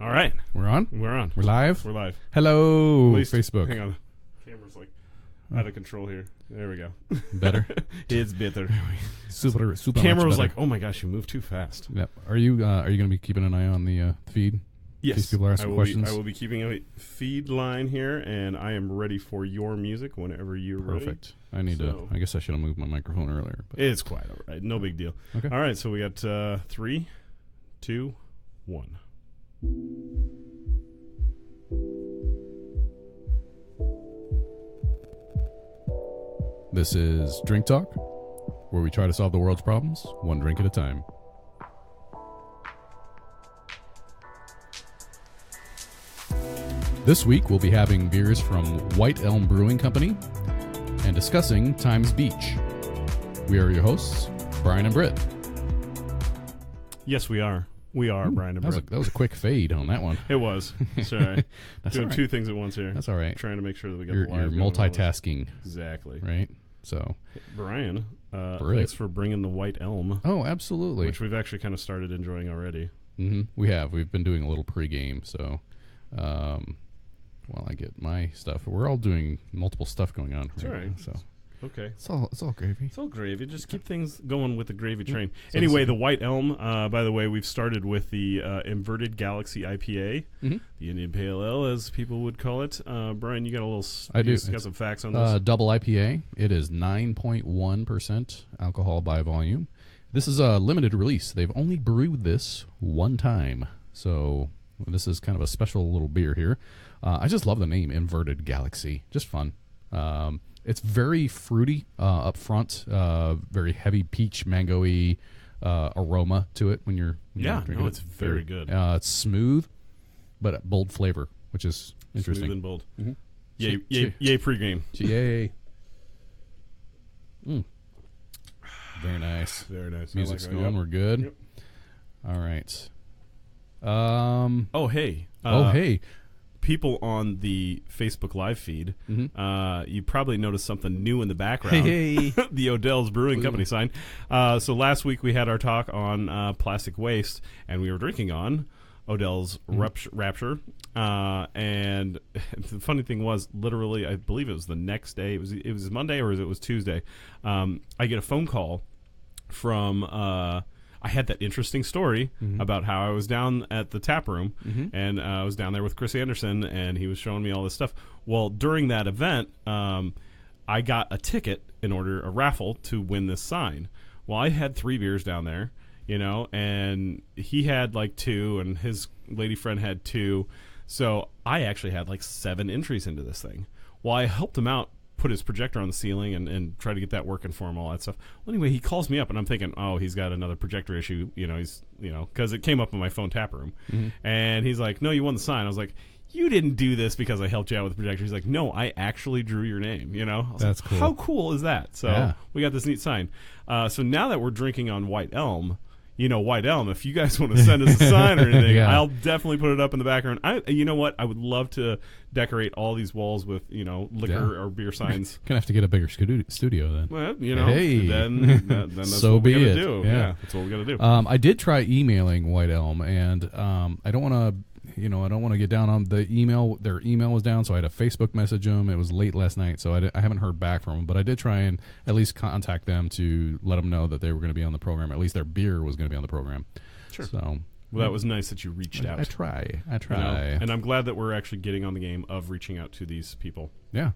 All right. We're on? We're on. We're live? We're live. Hello, At least, Facebook. Hang on. Camera's like out of control here. There we go. Better? It's better. Super Camera much was better. like, oh my gosh, you moved too fast. Yep. Are you going to be keeping an eye on the feed? Yes. These people are asking questions. I will be keeping a feed line here, and I am ready for your music whenever you're Perfect. ready. I need to. I guess I should have moved my microphone earlier. But. It's quite all right. No big deal. Okay. All right, so we got 3, 2, 1. This is Drink Talk, where we try to solve the world's problems one drink at a time. This week we'll be having beers from White Elm Brewing Company and discussing Times Beach. We are your hosts, Brian and Britt. Yes, we are. We are, Brian and Britt. That was a quick fade on that one. It was. It's all right. That's Doing all right. two things at once here. That's all right. Trying to make sure that we got You're the live going. multitasking, Exactly. right? So, Brian, Britt. thanks for bringing the White Elm, oh, absolutely. which we've actually kind of started enjoying already. Mm-hmm. We've been doing a little pregame, so while I get my stuff, we're all doing multiple stuff going on. That's all right. now, so Okay. it's all gravy. It's all gravy. Just keep things going with the gravy train. So Anyway, the White Elm, by the way, we've started with the inverted Galaxy IPA, Mm-hmm. the Indian Pale Ale, as people would call it. Brian, you got a little... I do. You got some facts on this? Double IPA. It is 9.1% alcohol by volume. This is a limited release. They've only brewed this one time, so this is kind of a special little beer here. I just love the name, Inverted Galaxy. Just fun. It's very fruity up front, very heavy peach, mango-y aroma to it when you're drinking it. It's very good. It's smooth, but bold flavor, which is interesting. Smooth and bold. Mm-hmm. Yay pregame. Yay. Very nice. Very nice. Music's I like that. going. Yep. We're good. Yep. All right. Oh, hey. Hey. People on the Facebook live feed, Mm-hmm. you probably noticed something new in the background. Hey. The Odell's Brewing Company sign. So last week we had our talk on plastic waste, and we were drinking on Odell's Rapture. And the funny thing was, literally, I believe it was the next day. It was Monday or it was Tuesday. I get a phone call from... I had that interesting story about how I was down at the tap room, and I was down there with Chris Anderson, and he was showing me all this stuff. Well, during that event, I got a ticket a raffle to win this sign. Well, I had 3 beers down there, and he had like 2, and his lady friend had 2. So I actually had like 7 entries into this thing. Well, I helped him out, put his projector on the ceiling and try to get that working for him, all that stuff. Well, anyway, he calls me up, and I'm thinking, oh, he's got another projector issue, because it came up on my phone tap room. And he's like, no, you won the sign. I was like, you didn't do this because I helped you out with the projector. He's like, no, I actually drew your name, I was That's like, cool. How cool is that? So we got this neat sign. So now that we're drinking on White Elm, White Elm, if you guys want to send us a sign or anything, Yeah. I'll definitely put it up in the background. You know what? I would love to decorate all these walls with, liquor or beer signs. Gonna have to get a bigger studio then. Well, Hey. then that's So what we be gotta it. do. Yeah. That's what we gotta do. I did try emailing White Elm, and I don't want to, I don't want to get down on the email. Their email was down, so I had to Facebook message them. It was late last night, so I haven't heard back from them. But I did try and at least contact them to let them know that they were going to be on the program. At least their beer was going to be on the program. Sure. So, Well, that was nice that you reached out. I try. And I'm glad that we're actually getting on the game of reaching out to these people. Yeah.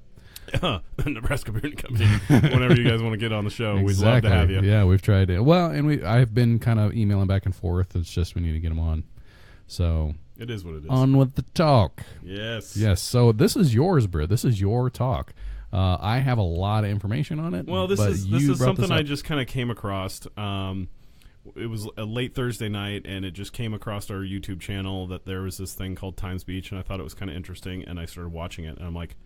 Nebraska Brewing Company. Whenever you guys want to get on the show, we'd love to have you. Yeah, we've tried it. Well, and I've been kind of emailing back and forth. It's just we need to get them on. So it is what it is. On with the talk. Yes. Yes. So this is yours, Britt. This is your talk. I have a lot of information on it. Well, this is something I just kind of came across. It was a late Thursday night, and it just came across our YouTube channel that there was this thing called Times Beach, and I thought it was kind of interesting, and I started watching it, and I'm like,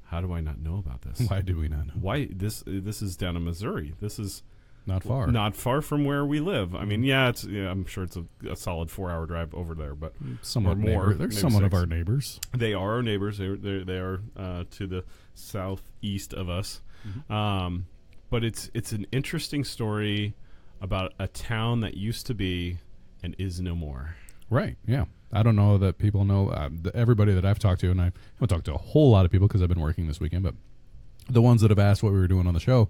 how do I not know about this? Why do we not know? Why this is down in Missouri. This is not far. Not far from where we live. I mean, I'm sure it's a solid 4-hour drive over there, but somewhat more. They're somewhat of our neighbors. They are our neighbors. They are to the southeast of us. But it's an interesting story about a town that used to be and is no more. Right, yeah. I don't know that people know. Everybody that I've talked to, and I haven't talked to a whole lot of people because I've been working this weekend, but the ones that have asked what we were doing on the show,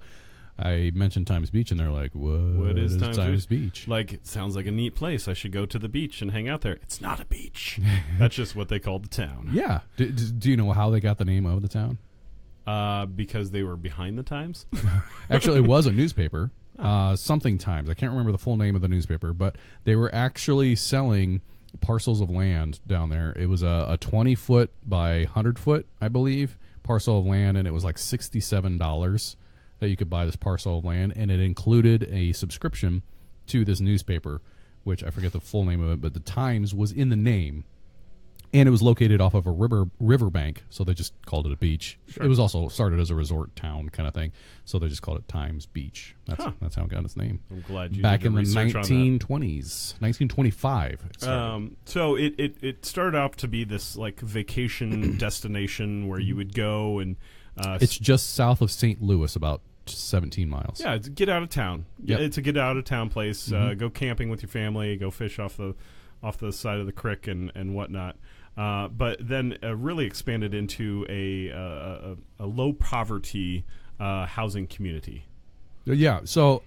I mentioned Times Beach, and they're like, what is Times Beach? Like, it sounds like a neat place. I should go to the beach and hang out there. It's not a beach. That's just what they called the town. Yeah. Do you know how they got the name of the town? Because they were behind the times? Actually, it was a newspaper. Something Times. I can't remember the full name of the newspaper, but they were actually selling parcels of land down there. It was a 20-foot by 100-foot, I believe, parcel of land, and it was like $67 that you could buy this parcel of land, and it included a subscription to this newspaper, which I forget the full name of it, but the Times was in the name, and it was located off of a riverbank, so they just called it a beach. Sure. It was also started as a resort town kind of thing, so they just called it Times Beach. That's how it got its name. I'm glad you back did in the 1920s, 1925. So it started off to be this like vacation destination where you would go and it's just south of St. Louis, about 17 miles. Yeah, it's get out of town. Yep. It's a get out of town place. Go camping with your family. Go fish off the side of the creek and whatnot. But then really expanded into a low poverty housing community. Yeah. So,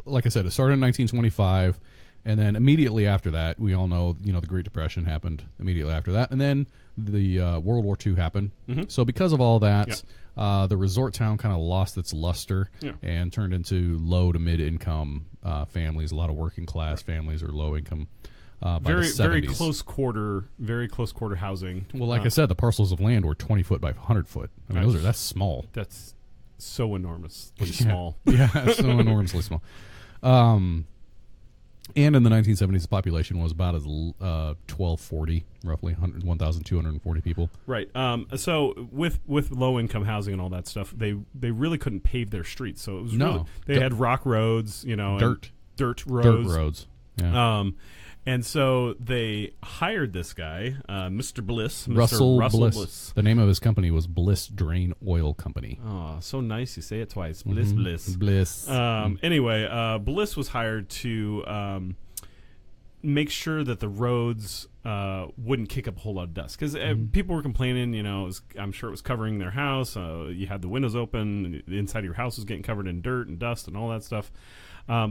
like I said, it started in 1925, and then immediately after that, we all know the Great Depression happened immediately after that, and then the World War II happened. So because of all that, the resort town kind of lost its luster and turned into low to mid income families. A lot of working class families or low income. Very close quarter housing. Well, like I said, the parcels of land were 20 foot by 100 foot. I mean, that's small. That's so enormously small. Yeah, so enormously small. And in the 1970s, the population was about 1,240, roughly 1,240 people. Right. So with low income housing and all that stuff, they really couldn't pave their streets. So it was they had rock roads, dirt roads. Yeah. And so they hired this guy, Mr. Bliss, Russell Bliss. The name of his company was Bliss Drain Oil Company. Oh, so nice. You say it twice. Bliss. Anyway, Bliss was hired to make sure that the roads wouldn't kick up a whole lot of dust. Because people were complaining, I'm sure it was covering their house. You had the windows open. The inside of your house was getting covered in dirt and dust and all that stuff.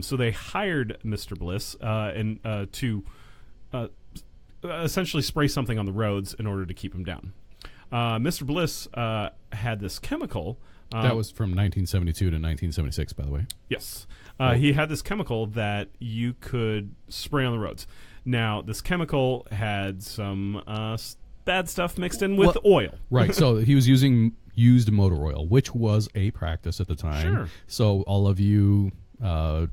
So they hired Mr. Bliss to essentially spray something on the roads in order to keep them down. Mr. Bliss had this chemical. That was from 1972 to 1976, by the way. Yes. He had this chemical that you could spray on the roads. Now, this chemical had some bad stuff mixed in with oil. Right. So he was using used motor oil, which was a practice at the time. Sure. So all of you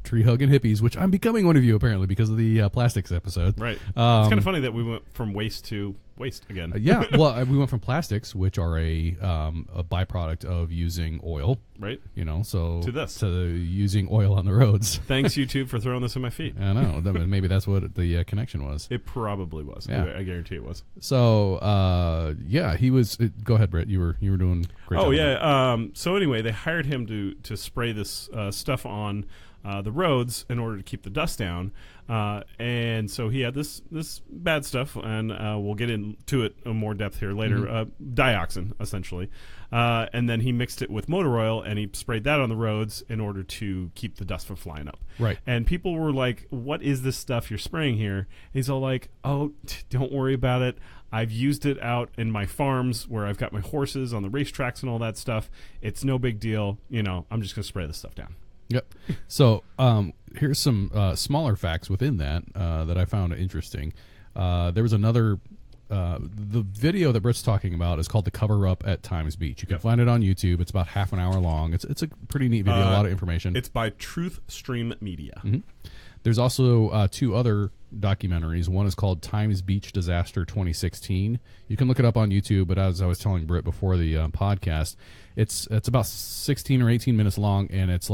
tree hugging hippies, which I'm becoming one of you apparently because of the plastics episode. Right. It's kind of funny that we went from waste to waste again. Well, we went from plastics, which are a byproduct of using oil. Right. To using oil on the roads. Thanks, YouTube, for throwing this in my feet. I know. Maybe that's what the connection was. It probably was. Yeah. I guarantee it was. So, he was. Go ahead, Britt. You were doing great. Oh, yeah. So anyway, they hired him to spray this stuff on the roads in order to keep the dust down. And so he had this bad stuff, and we'll get into it in more depth here later. Dioxin, essentially. And then he mixed it with motor oil, and he sprayed that on the roads in order to keep the dust from flying up. Right. And people were like, what is this stuff you're spraying here? And he's all like, oh, don't worry about it. I've used it out in my farms where I've got my horses on the racetracks and all that stuff. It's no big deal. I'm just going to spray this stuff down. Yep. So here's some smaller facts within that that I found interesting. There was another. The video that Britt's talking about is called "The Cover Up at Times Beach." You can find it on YouTube. It's about half an hour long. It's a pretty neat video. A lot of information. It's by Truth Stream Media. There's also two other documentaries. One is called Times Beach Disaster 2016. You can look it up on YouTube, but as I was telling Britt before the podcast, it's about 16 or 18 minutes long, and it's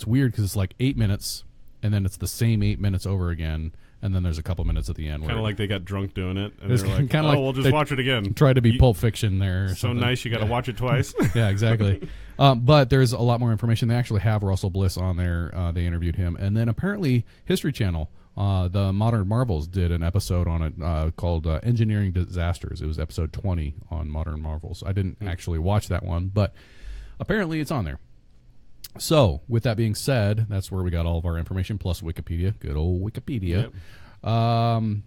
weird because it's like 8 minutes, and then it's the same 8 minutes over again, and then there's a couple minutes at the end. Kind of like they got drunk doing it, and they're like, we'll just watch it again. Try to be Pulp Fiction there. So nice, you got to watch it twice. Yeah, exactly. But there's a lot more information. They actually have Russell Bliss on there. They interviewed him, and then apparently History Channel The Modern Marvels did an episode on it called Engineering Disasters. It was episode 20 on Modern Marvels. I didn't actually watch that one, but apparently it's on there. So, with that being said, that's where we got all of our information, plus Wikipedia. Good old Wikipedia. Yep.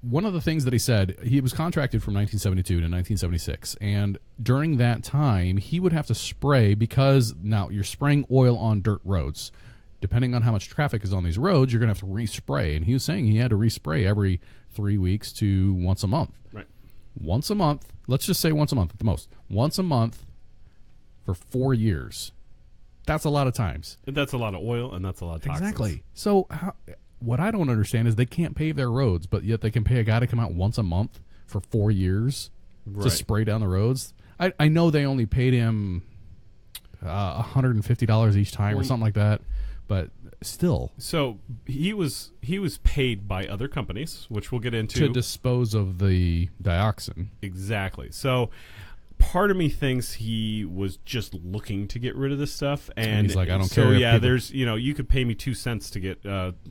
One of the things that he said, he was contracted from 1972 to 1976, and during that time, he would have to spray, because now you're spraying oil on dirt roads. Depending on how much traffic is on these roads, you're going to have to respray. And he was saying he had to respray every 3 weeks to once a month. Right. Once a month. Let's just say once a month at the most. Once a month for 4 years. That's a lot of times. That's a lot of oil, and that's a lot of toxins. Exactly. So what I don't understand is they can't pave their roads, but yet they can pay a guy to come out once a month for 4 years to spray down the roads. I know they only paid him $150 each time or something like that. But still, so he was paid by other companies, which we'll get into, to dispose of the dioxin. Exactly. So part of me thinks he was just looking to get rid of this stuff, and he's like, I don't care. care. So yeah, there's you could pay me 2 cents to get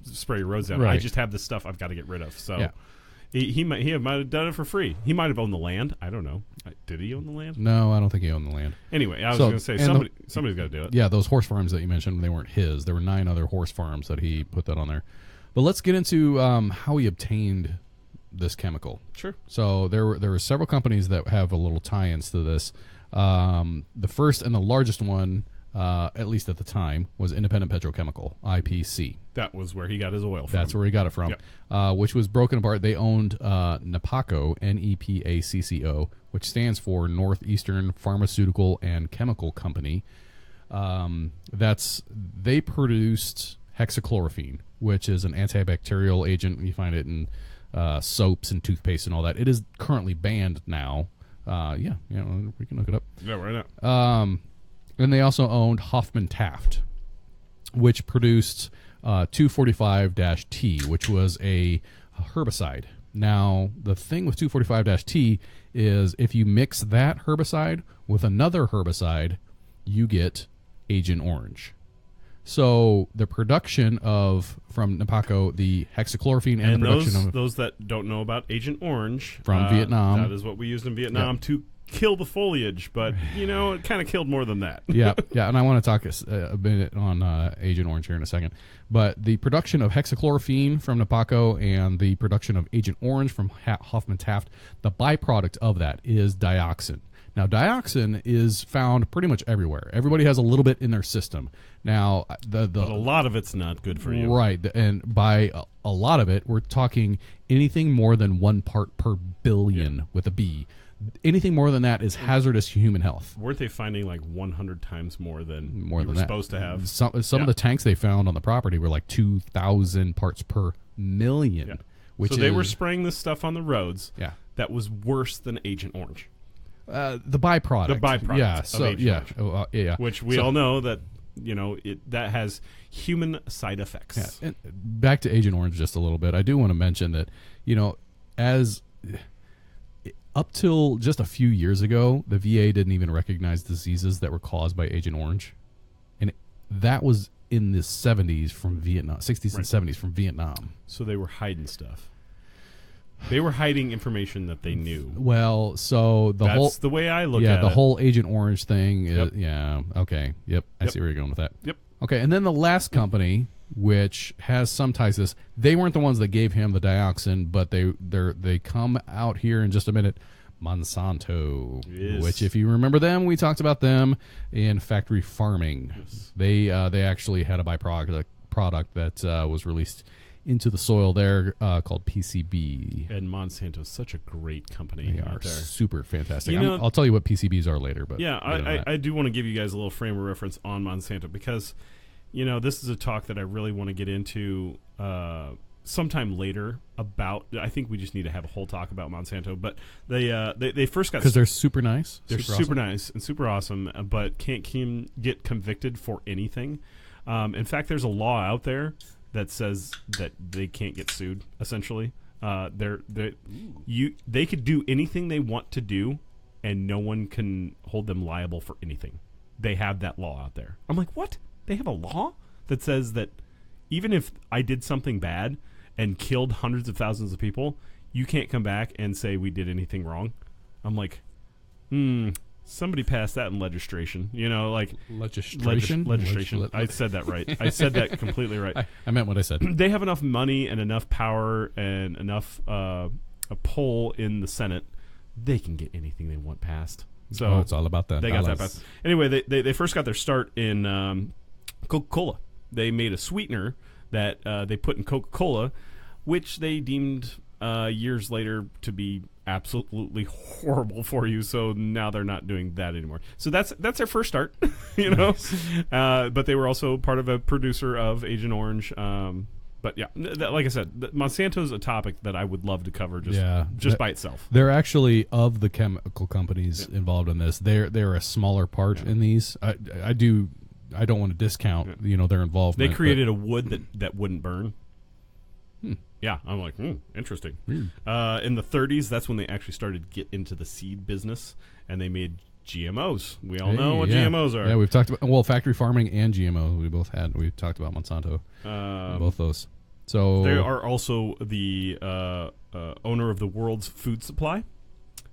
spray your roads down. Right. I just have this stuff I've got to get rid of. So. Yeah. He might have done it for free. He might have owned the land. I don't know. Did he own the land? No, I don't think he owned the land. Anyway, I was going to say somebody's got to do it. Yeah, those horse farms that you mentioned, they weren't his. There were 9 other horse farms that he put that on there. But let's get into how he obtained this chemical. Sure. So there were several companies that have a little tie-ins to this. The first and the largest one, at least at the time, was Independent Petrochemical, IPC. That was where he got his oil from. That's where he got it from, which was broken apart. They owned NEPACO, NEPACCO, which stands for Northeastern Pharmaceutical and Chemical Company. They produced hexachlorophine, which is an antibacterial agent. You find it in soaps and toothpaste and all that. It is currently banned now. We can look it up. Yeah, right now. And they also owned Hoffman Taft, which produced 245-T, which was a herbicide. Now, the thing with 245-T is if you mix that herbicide with another herbicide, you get Agent Orange. So the production from NEPACO, the hexachlorophine and the production those that don't know about Agent Orange from Vietnam. That is what we used in Vietnam to kill the foliage, but it kind of killed more than that. yeah, and I want to talk a minute on Agent Orange here in a second. But the production of hexachlorophine from NEPACO and the production of Agent Orange from Hoffman Taft, the byproduct of that is dioxin. Now, dioxin is found pretty much everywhere. Everybody has a little bit in their system. Now, but a lot of it's not good for you. Right, and by a lot of it, we're talking anything more than 1 part per billion with a B. Anything more than that is hazardous to human health. Weren't they finding like 100 times more than you were that. supposed to have? Some of the tanks they found on the property were like 2,000 parts per million. Yeah. So they were spraying this stuff on the roads. Yeah. That was worse than Agent Orange. The byproduct. The byproduct. Yeah. Of So Agent Orange. Yeah. Which we all know that that has human side effects. Yeah. And back to Agent Orange just a little bit. I do want to mention that as up till just a few years ago, the VA didn't even recognize diseases that were caused by Agent Orange. And that was in the 70s from Vietnam, 60s and 70s from Vietnam. So they were hiding stuff. They were hiding information that they knew. Well, so that's the way I look at it. Yeah, the whole Agent Orange thing is, Yep. Okay. Yep. I see where you're going with that. Yep. Okay, and then the last company, which has some ties to this, they weren't the ones that gave him the dioxin, but they come out here in just a minute. Monsanto, yes. Which, if you remember them, we talked about them in factory farming. Yes. They actually had a byproduct that was released into the soil there called PCB. And Monsanto's such a great company. They are out there. super fantastic. I'll tell you what PCBs are later. But yeah, I do want to give you guys a little frame of reference on Monsanto because, this is a talk that I really want to get into sometime later about. I think we just need to have a whole talk about Monsanto. But they first got because they're super nice. They're super nice and super awesome, but can't get convicted for anything. In fact, there's a law out there that says that they can't get sued. Essentially, they could do anything they want to do, and no one can hold them liable for anything. They have that law out there. I'm like, what? They have a law that says that even if I did something bad and killed hundreds of thousands of people, you can't come back and say we did anything wrong. I'm like, somebody passed that in legislation. You know, like legislation. I said that right. I said that completely right. I meant what I said. They have enough money and enough power and enough a pull in the Senate. They can get anything they want passed. So it's all about that. They got that passed. Anyway, they first got their start in Coca-Cola. They made a sweetener that they put in Coca-Cola, which they deemed years later to be absolutely horrible for you. So now they're not doing that anymore. So that's their first start, you know. But they were also part of a producer of Agent Orange. But yeah, like I said, Monsanto's a topic that I would love to cover just by itself. They're actually, of the chemical companies involved in this, they're a smaller part in these. I don't want to discount their involvement. They created a wood that wouldn't burn. Yeah, I'm like, interesting. In the 30s, that's when they actually started to get into the seed business, and they made GMOs. We all know what GMOs are. Yeah, we've talked about factory farming and GMO. We talked about Monsanto. Both those. So they are also the owner of the world's food supply.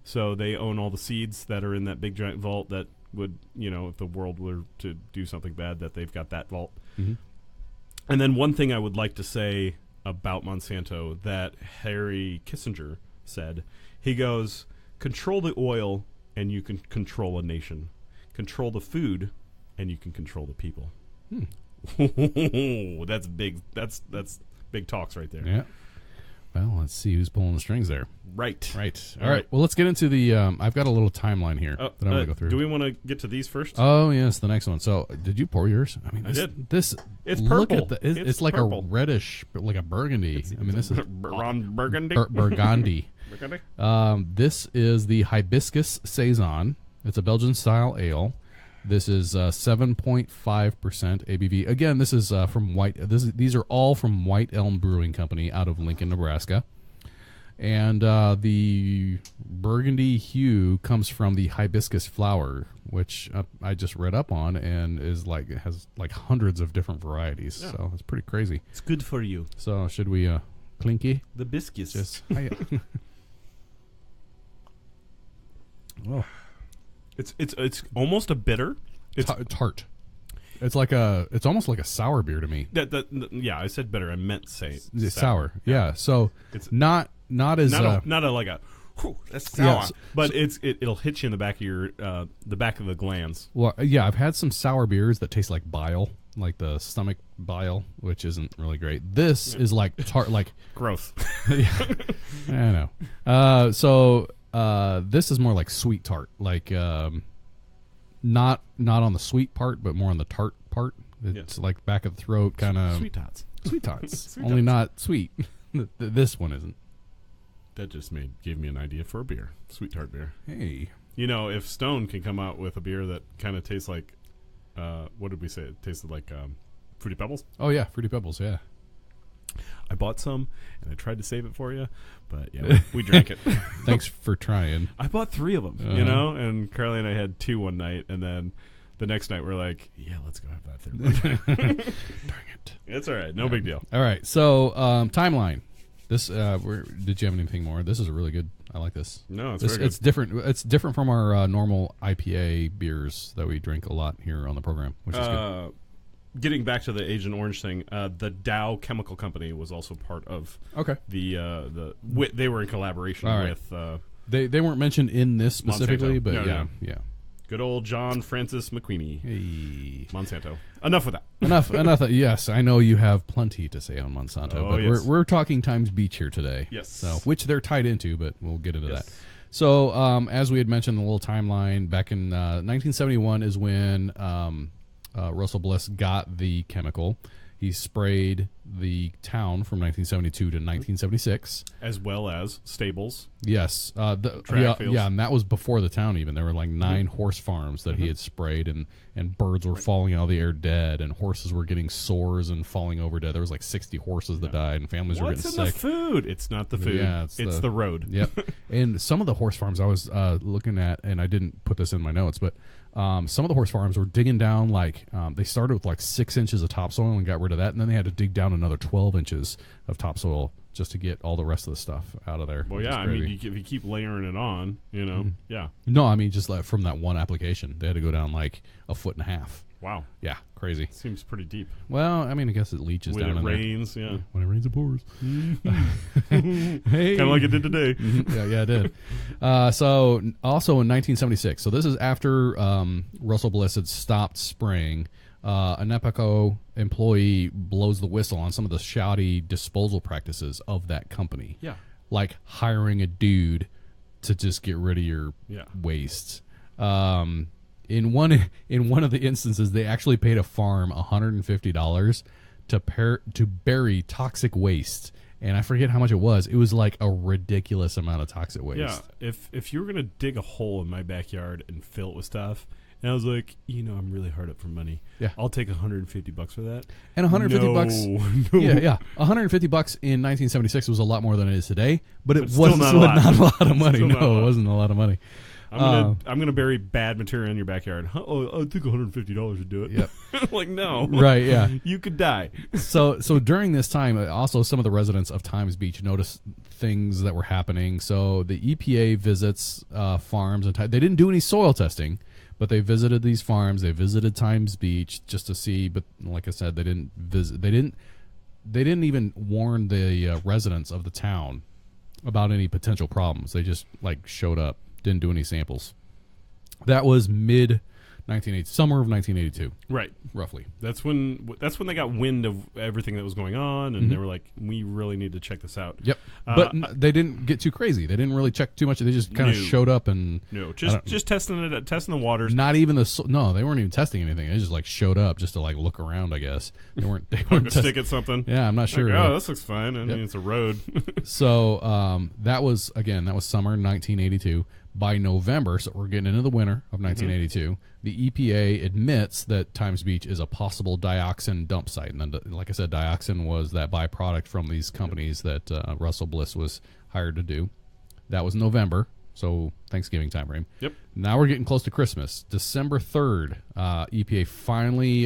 So they own all the seeds that are in that big giant vault that would, if the world were to do something bad, that they've got that vault. Mm-hmm. And then one thing I would like to say about Monsanto that Harry Kissinger said, he goes, control the oil and you can control a nation. Control the food and you can control the people. That's big. That's big talks right there. Yeah. Well, let's see who's pulling the strings there. Right. All right. Well, let's get into the. I've got a little timeline here that I'm going to go through. Do we want to get to these first? Oh yes, the next one. So, did you pour yours? I mean, I did. This it's look purple. At it's like purple. a reddish, like a burgundy. This is burgundy. Burgundy. This is the Hibiscus Saison. It's a Belgian style ale. This is 7.5% ABV. Again, this is from White. These are all from White Elm Brewing Company out of Lincoln, Nebraska. And the burgundy hue comes from the hibiscus flower, which I just read up on, and has hundreds of different varieties. Yeah. So it's pretty crazy. It's good for you. So should we clinky? The biscuits. Oh. It's almost a bitter. It's tart. It's almost like a sour beer to me. Yeah, I said bitter. I meant say sour. Yeah. So it's not as that's sour. But it'll hit you in the back of your the back of the glands. Well, yeah, I've had some sour beers that taste like bile, like the stomach bile, which isn't really great. This is like tart, like gross. Yeah, I know. So this is more like sweet tart, like not on the sweet part, but more on the tart part. It's like back of the throat, kind of sweet tots. Only not sweet. This one isn't. That just gave me an idea for a beer, sweet tart beer. Hey, if Stone can come out with a beer that kind of tastes like, what did we say? It tasted like Fruity Pebbles. Oh yeah, Fruity Pebbles. Yeah. I bought some and I tried to save it for you, but yeah, we drank it. Thanks for trying. I bought 3 of them, and Carly and I had 2 one night, and then the next night we're like, yeah, let's go have that third one. Dang it. It's all right. No big deal. All right. So timeline. This did you have anything more? This is a really good. I like this. No, very good. It's different. It's different from our normal IPA beers that we drink a lot here on the program, which is good. Getting back to the Agent Orange thing, the Dow Chemical Company was also part of the they were in collaboration with they weren't mentioned in this specifically, Monsanto. But yeah. Good old John Francis McQueenie. Hey. Monsanto. Enough with that. Enough. Yes, I know you have plenty to say on Monsanto, but yes. we're talking Times Beach here today. Yes. So which they're tied into, but we'll get into that. So as we had mentioned in the little timeline, back in 1971 is when Russell Bliss got the chemical. He sprayed the town from 1972 to 1976. As well as stables. Yes. Track fields. Yeah, and that was before the town even. There were like 9 horse farms that he had sprayed, and birds were falling out of the air dead, and horses were getting sores and falling over dead. There was like 60 horses that died, and families were getting sick. What's in the food? It's not the food. Yeah, it's the road. Yep. And some of the horse farms I was looking at, and I didn't put this in my notes, but some of the horse farms were digging down they started with like 6 inches of topsoil and got rid of that, and then they had to dig down another 12 inches of topsoil just to get all the rest of the stuff out of there. Well, yeah, I mean, if you keep layering it on, yeah. No, I mean, just like from that one application, they had to go down like 1.5 feet. Wow. Yeah, crazy. Seems pretty deep. Well, I mean, I guess it leaches when down in it rains, there. yeah. When it rains, it pours. Hey. Kind of like it did today. Yeah, it did. So, also in 1976, so this is after Russell Bliss had stopped spraying, an EPICO employee blows the whistle on some of the shoddy disposal practices of that company. Yeah. Like hiring a dude to just get rid of your waste. In one of the instances, they actually paid a farm $150 to bury toxic waste, and I forget how much it was. It was like a ridiculous amount of toxic waste. Yeah, if you were gonna dig a hole in my backyard and fill it with stuff, and I was like, I'm really hard up for money. Yeah, I'll take $150 for that. And $150 No. Yeah, $150 in 1976 was a lot more than it is today, but it was was not a lot of money. No, it wasn't a lot of money. I'm gonna bury bad material in your backyard. Oh, I think $150 would do it. Yep. Like, no. Right, yeah. You could die. So during this time, also some of the residents of Times Beach noticed things that were happening. So the EPA visits farms, and they didn't do any soil testing, but they visited these farms. They visited Times Beach just to see. But like I said, they didn't visit. They didn't even warn the residents of the town about any potential problems. They just showed up. Didn't do any samples. That was summer of 1982. Right. Roughly. That's when they got wind of everything that was going on, and they were like, we really need to check this out. Yep. But they didn't get too crazy. They didn't really check too much. They just kind of showed up and... No, just testing the waters. Not even no, they weren't even testing anything. They just showed up just to look around, I guess. They weren't stick at something. Yeah, I'm not sure. This looks fine. I mean, it's a road. So that was summer 1982. By November, so we're getting into the winter of 1982, the EPA admits that Times Beach is a possible dioxin dump site. And then, like I said, dioxin was that byproduct from these companies that Russell Bliss was hired to do. That was November, so Thanksgiving time frame. Yep. Now we're getting close to Christmas. December 3rd, EPA finally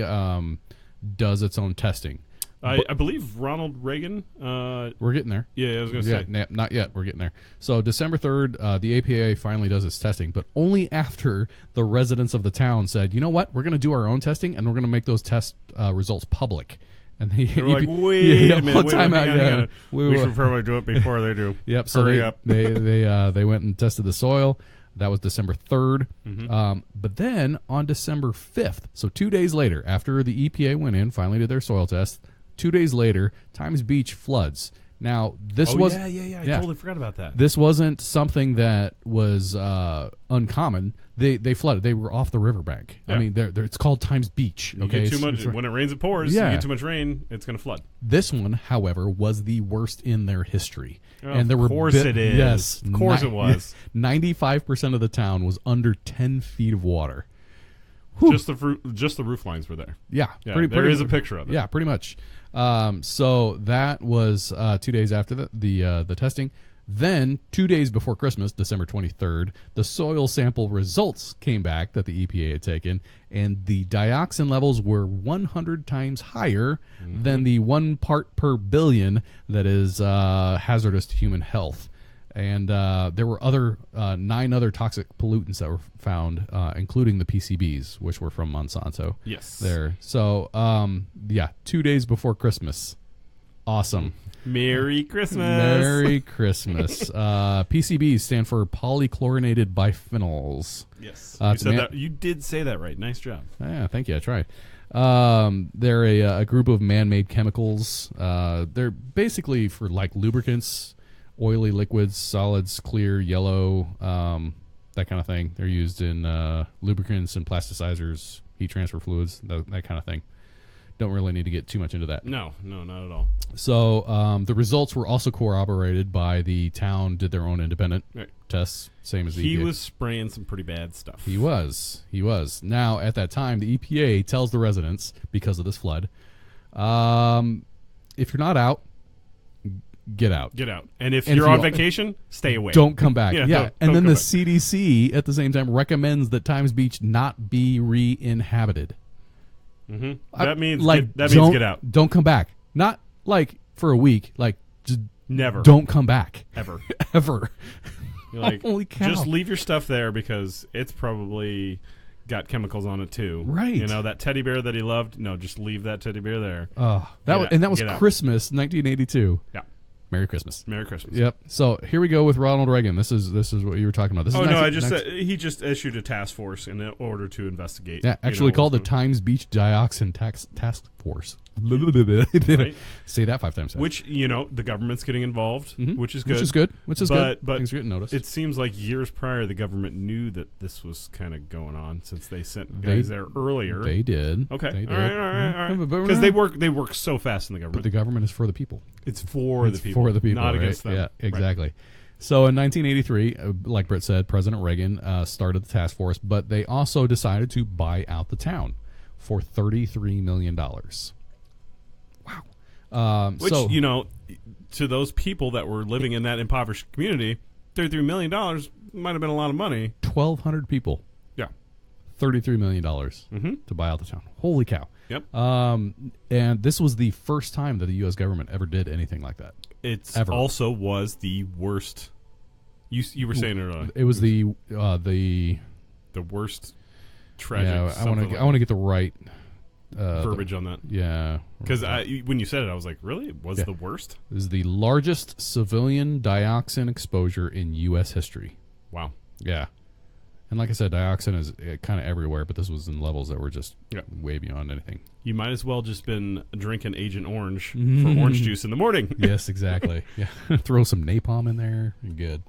does its own testing. I believe Ronald Reagan. We're getting there. Yeah, I was going to say. Not yet. We're getting there. So December 3rd, the EPA finally does its testing, but only after the residents of the town said, you know what, we're going to do our own testing, and we're going to make those test results public. And they were like, wait a minute. We should probably do it before they do. Yep. So Hurry up. they went and tested the soil. That was December 3rd. But then on December 5th, so 2 days later, after the EPA went in, finally did their soil test, 2 days later, Times Beach floods. Now, this was... I totally forgot about that. This wasn't something that was uncommon. They flooded. They were off the riverbank. Yeah. I mean, it's called Times Beach. Okay, you get too much, when it rains, it pours. Yeah. You get too much rain, it's going to flood. This one, however, was the worst in their history. And of course it is. Yes. Of course it was. 95% of the town was under 10 feet of water. Whew. Just the roof lines were there. Yeah. There is a picture of it. Yeah, pretty much. So that was 2 days after the testing. Then 2 days before Christmas, December 23rd, the soil sample results came back that the EPA had taken, and the dioxin levels were 100 times higher than the 1 part per billion that is hazardous to human health. And there were 9 other toxic pollutants that were found, including the PCBs, which were from Monsanto. Yes. There. So, 2 days before Christmas. Awesome. Merry Christmas. Merry Christmas. PCBs stand for polychlorinated biphenyls. Yes. You did say that right. Nice job. Yeah, thank you. I tried. They're a group of man-made chemicals. They're basically for lubricants, oily liquids, solids, clear, yellow, that kind of thing. They're used in lubricants and plasticizers, heat transfer fluids, that kind of thing. Don't really need to get too much into that. No, not at all. So the results were also corroborated by the town, did their own independent tests, same as the EPA. He was spraying some pretty bad stuff. He was. Now, at that time, the EPA tells the residents, because of this flood, if you're not out, get out. And if you're on vacation, stay away. Don't come back. Don't then the CDC, at the same time, recommends that Times Beach not be re-inhabited. That means get out. Don't come back. Not like for a week, like just Never. don't come back Ever. ever. You're like, Holy cow. just leave your stuff there because it's probably got chemicals on it too. Right. You know, that teddy bear that he loved, no, just leave that teddy bear there. That was Christmas 1982. Yeah. Merry Christmas. Merry Christmas. Yep. So here we go with Ronald Reagan. This is what you were talking about. This is I just said he just issued a task force in order to investigate. Yeah, actually called the Times Beach Dioxin Task Force. Right? Say that 5 times. Which, the government's getting involved, which is good. Which is good. But things are getting noticed. It seems like years prior, the government knew that this was kind of going on since they sent guys there earlier. They did. Okay. They did. All right. Because they work so fast in the government. But the government is for the people. It's for the people. For the people. Not right? against them. Yeah, exactly. Right. So in 1983, like Britt said, President Reagan started the task force, but they also decided to buy out the town for $33 million. Wow. Which, to those people that were living in that impoverished community, $33 million might have been a lot of money. 1,200 people. Yeah. $33 million to buy out the town. Holy cow. Yep. And this was the first time that the U.S. government ever did anything like that. It also was the worst. You were saying earlier. It was the worst tragic. Yeah, I want to get the right verbiage on that. Yeah, because when you said it, I was like, really? It was the worst? It was the largest civilian dioxin exposure in U.S. history. Wow. Yeah. And like I said, dioxin is kind of everywhere, but this was in levels that were just way beyond anything. You might as well just been drinking Agent Orange for orange juice in the morning. Yes, exactly. Yeah, throw some napalm in there. You're good.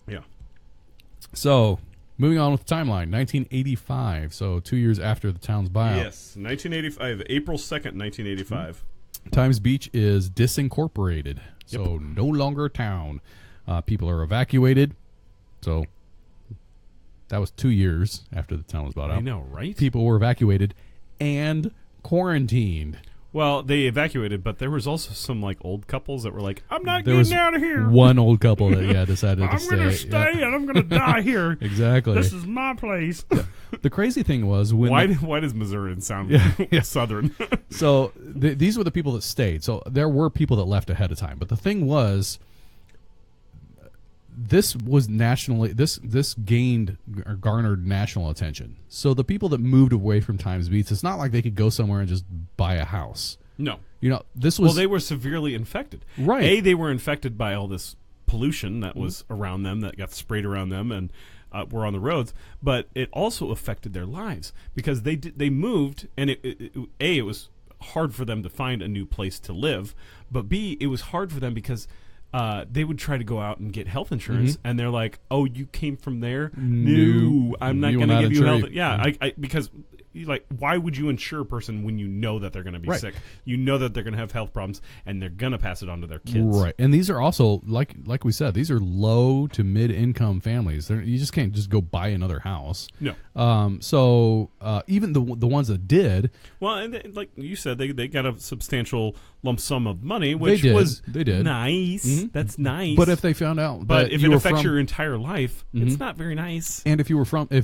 Yeah. So, moving on with the timeline, 1985. So, 2 years after the town's buyout. Yes, 1985, April 2nd, 1985. Times Beach is disincorporated, so no longer a town. People are evacuated. So, that was 2 years after the town was bought out. I know, right? People were evacuated and quarantined. Well, they evacuated, but there was also some old couples that were like, "I'm not getting out of here." One old couple that decided to stay. I'm going to stay and I'm going to die here. Exactly. This is my place. Yeah. The crazy thing was when why does Missourian sound southern? So these were the people that stayed. So there were people that left ahead of time, but the thing was, this was nationally this gained or garnered national attention. So the people that moved away from Times Beach, it's not like they could go somewhere and just buy a house. No. This was... Well, they were severely infected. Right. They were infected by all this pollution that was around them, that got sprayed around them and were on the roads, but it also affected their lives because they moved, and it was hard for them to find a new place to live, but B, it was hard for them because they would try to go out and get health insurance, and they're like, "Oh, you came from there? No, I'm not going to give you health." Yeah, because why would you insure a person when you know that they're going to be sick? You know that they're going to have health problems, and they're going to pass it on to their kids. Right, and these are also like we said, these are low to mid income families. You just can't just go buy another house. No. So even the ones that did, well, and like you said, they got a substantial lump sum of money, which was nice. Mm-hmm. That's nice. But if they found out, but if it affects your entire life, it's not very nice. And if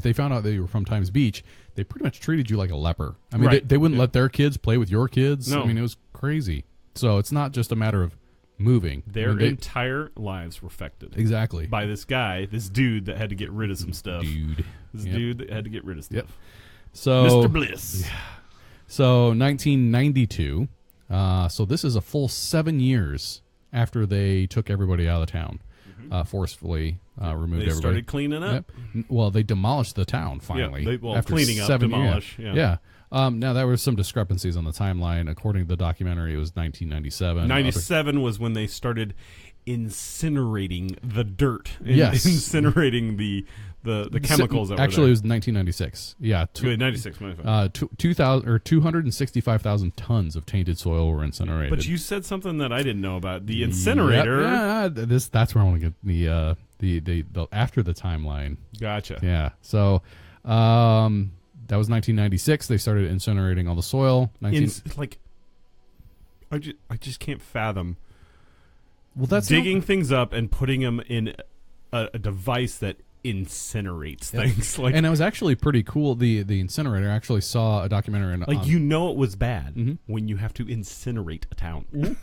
they found out that you were from Times Beach, they pretty much treated you like a leper. I mean, they wouldn't let their kids play with your kids. No. I mean, it was crazy. So it's not just a matter of moving. Their entire lives were affected. Exactly. By this dude that had to get rid of some stuff. This dude that had to get rid of stuff. Yep. So Mr. Bliss. Yeah. So 1992. So this is a full 7 years after they took everybody out of the town. Forcefully removed everybody. They started cleaning up. Yep. Well, they demolished the town finally. After cleaning up, demolish. Yeah. Now, there were some discrepancies on the timeline. According to the documentary, it was 1997. 97 was when they started incinerating the dirt. Yes. Incinerating the chemicals that were actually, it was 1996. Yeah. 96. 265,000 tons of tainted soil were incinerated. But you said something that I didn't know about. The incinerator. Yep. Yeah, that's where I want to get the after the timeline. Gotcha. Yeah. So that was 1996. They started incinerating all the soil. I just can't fathom. Well, that's digging things up and putting them in a device that incinerates things. Like, and it was actually pretty cool. The incinerator actually saw a documentary. Like, you know it was bad when you have to incinerate a town.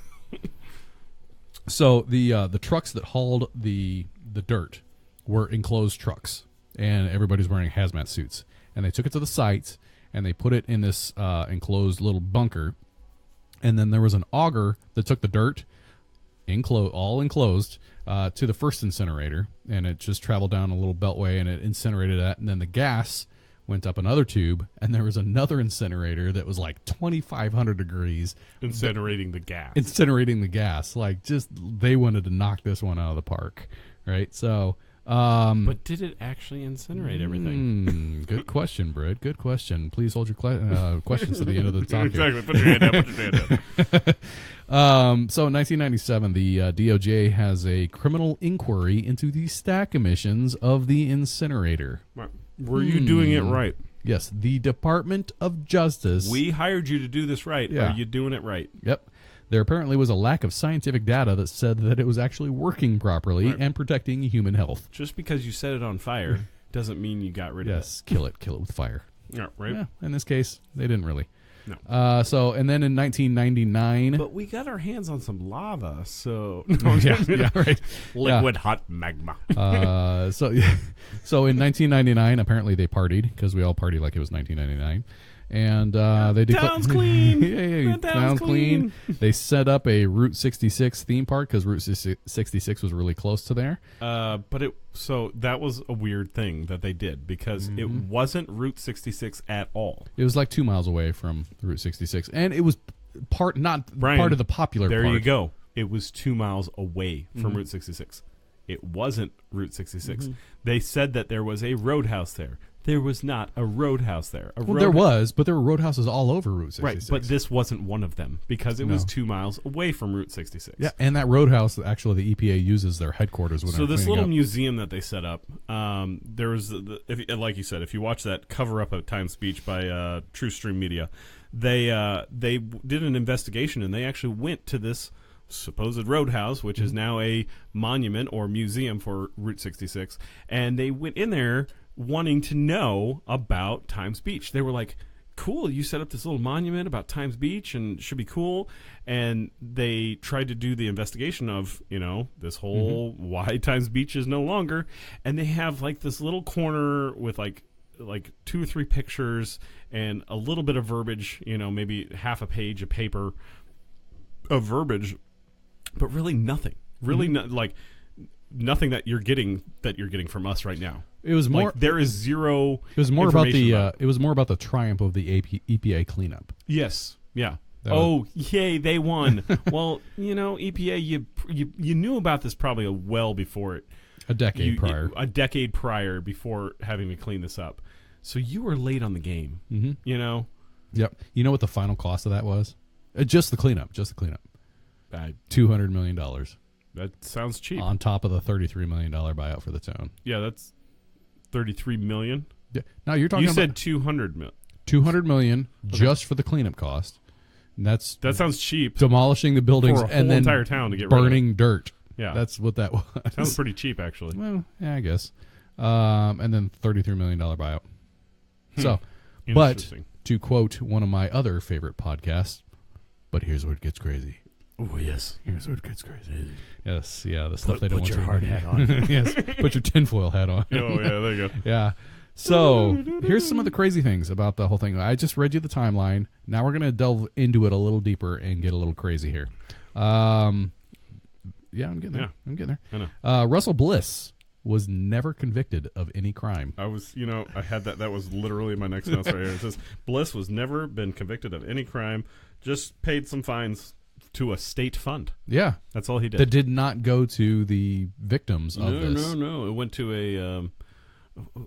So the trucks that hauled the dirt were enclosed trucks, and everybody's wearing hazmat suits. And they took it to the site, and they put it in this enclosed little bunker. And then there was an auger that took the dirt, all enclosed, to the first incinerator, and it just traveled down a little beltway, and it incinerated that. And then the gas went up another tube, and there was another incinerator that was like 2,500 degrees. Incinerating the gas. Incinerating the gas. Like, just, they wanted to knock this one out of the park, right? So... but did it actually incinerate everything? Good question, Britt. Good question. Please hold your questions to the end of the talk. Exactly. Put your hand up. Put your hand up. So in 1997, the DOJ has a criminal inquiry into the stack emissions of the incinerator. Were you doing it right? Yes, the Department of Justice. We hired you to do this right. Yeah. Are you doing it right? Yep. There apparently was a lack of scientific data that said that it was actually working properly and protecting human health. Just because you set it on fire doesn't mean you got rid of it. Yes, kill it with fire. Yeah, right. Yeah, in this case, they didn't really. No. And then in 1999... But we got our hands on some lava, so... yeah, right. Liquid hot magma. So in 1999, apparently they partied, because we all party like it was 1999. And they town's clean. Yeah, town's clean. They set up a Route 66 theme park because Route 66 was really close to there. So that was a weird thing that they did because it wasn't Route 66 at all. It was like 2 miles away from Route 66, and it was part of the popular. There part. you go. It was 2 miles away from Route 66. It wasn't Route 66. They said that there was a roadhouse there. There was not a roadhouse there. There was, but there were roadhouses all over Route 66. Right, but this wasn't one of them because it was 2 miles away from Route 66. Yeah, and that roadhouse, actually, the EPA uses their headquarters. So this little museum that they set up, there was, like you said, if you watch that Cover Up a Times Speech by True Stream Media, they did an investigation and they actually went to this supposed roadhouse, which is now a monument or museum for Route 66, and they went in there wanting to know about Times Beach. They were like, cool, you set up this little monument about Times Beach and it should be cool. And they tried to do the investigation of, this whole why Times Beach is no longer. And they have like this little corner with like 2 or 3 pictures and a little bit of verbiage, maybe half a page of paper of verbiage, but really nothing. Really nothing that you're getting from us right now. It was more. There is zero. It was more about the. It was more about the triumph of the EPA cleanup. Yes. Yeah. Yay! They won. Well, EPA. You knew about this probably well before it. A decade prior. A decade prior before having to clean this up. So you were late on the game. Yep. You know what the final cost of that was? Just the cleanup. $200 million. That sounds cheap. On top of the $33 million buyout for the town. Yeah, that's $33 million. Yeah. Now you're talking. You said $200 million. $200 million just for the cleanup cost. And that sounds cheap. Demolishing the buildings for a and whole then entire town to get burning dirt. Yeah, that's what that was. Sounds pretty cheap, actually. Well, yeah, I guess. And then $33 million buyout. So, but to quote one of my other favorite podcasts, but here's where it gets crazy. Oh, yes. Here's where it gets crazy. Yes, yeah, the stuff they don't want you to put your hard hat on. Yes, put your tinfoil hat on. Oh, yeah, there you go. Yeah. So, here's some of the crazy things about the whole thing. I just read you the timeline. Now we're going to delve into it a little deeper and get a little crazy here. Yeah, I'm getting there. Yeah. I'm getting there. I know. Russell Bliss was never convicted of any crime. I was, I had that. That was literally my next notes right here. It says, Bliss was never been convicted of any crime, just paid some fines to a state fund. Yeah. That's all he did. That did not go to the victims of this. No. It went to a,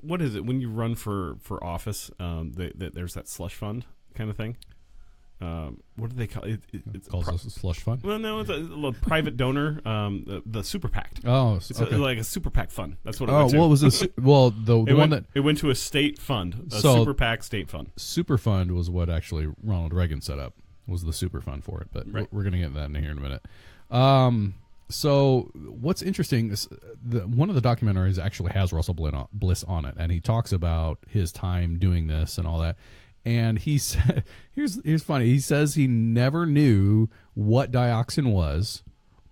what is it? When you run for office, there's that slush fund kind of thing. What do they call it? It's calls us a slush fund? Well, no, it's a private donor, the super PAC. Oh, it's okay. like a super PAC fund. That's what it went to. What was this? Well, the one that... It went to a state fund, a super PAC state fund. Super fund was what actually Ronald Reagan set up, was the super fund for it. But right. we're going to get that in here in a minute. So what's interesting is one of the documentaries actually has Russell Bliss on it, and he talks about his time doing this and all that. And he said, here's funny. He says he never knew what dioxin was,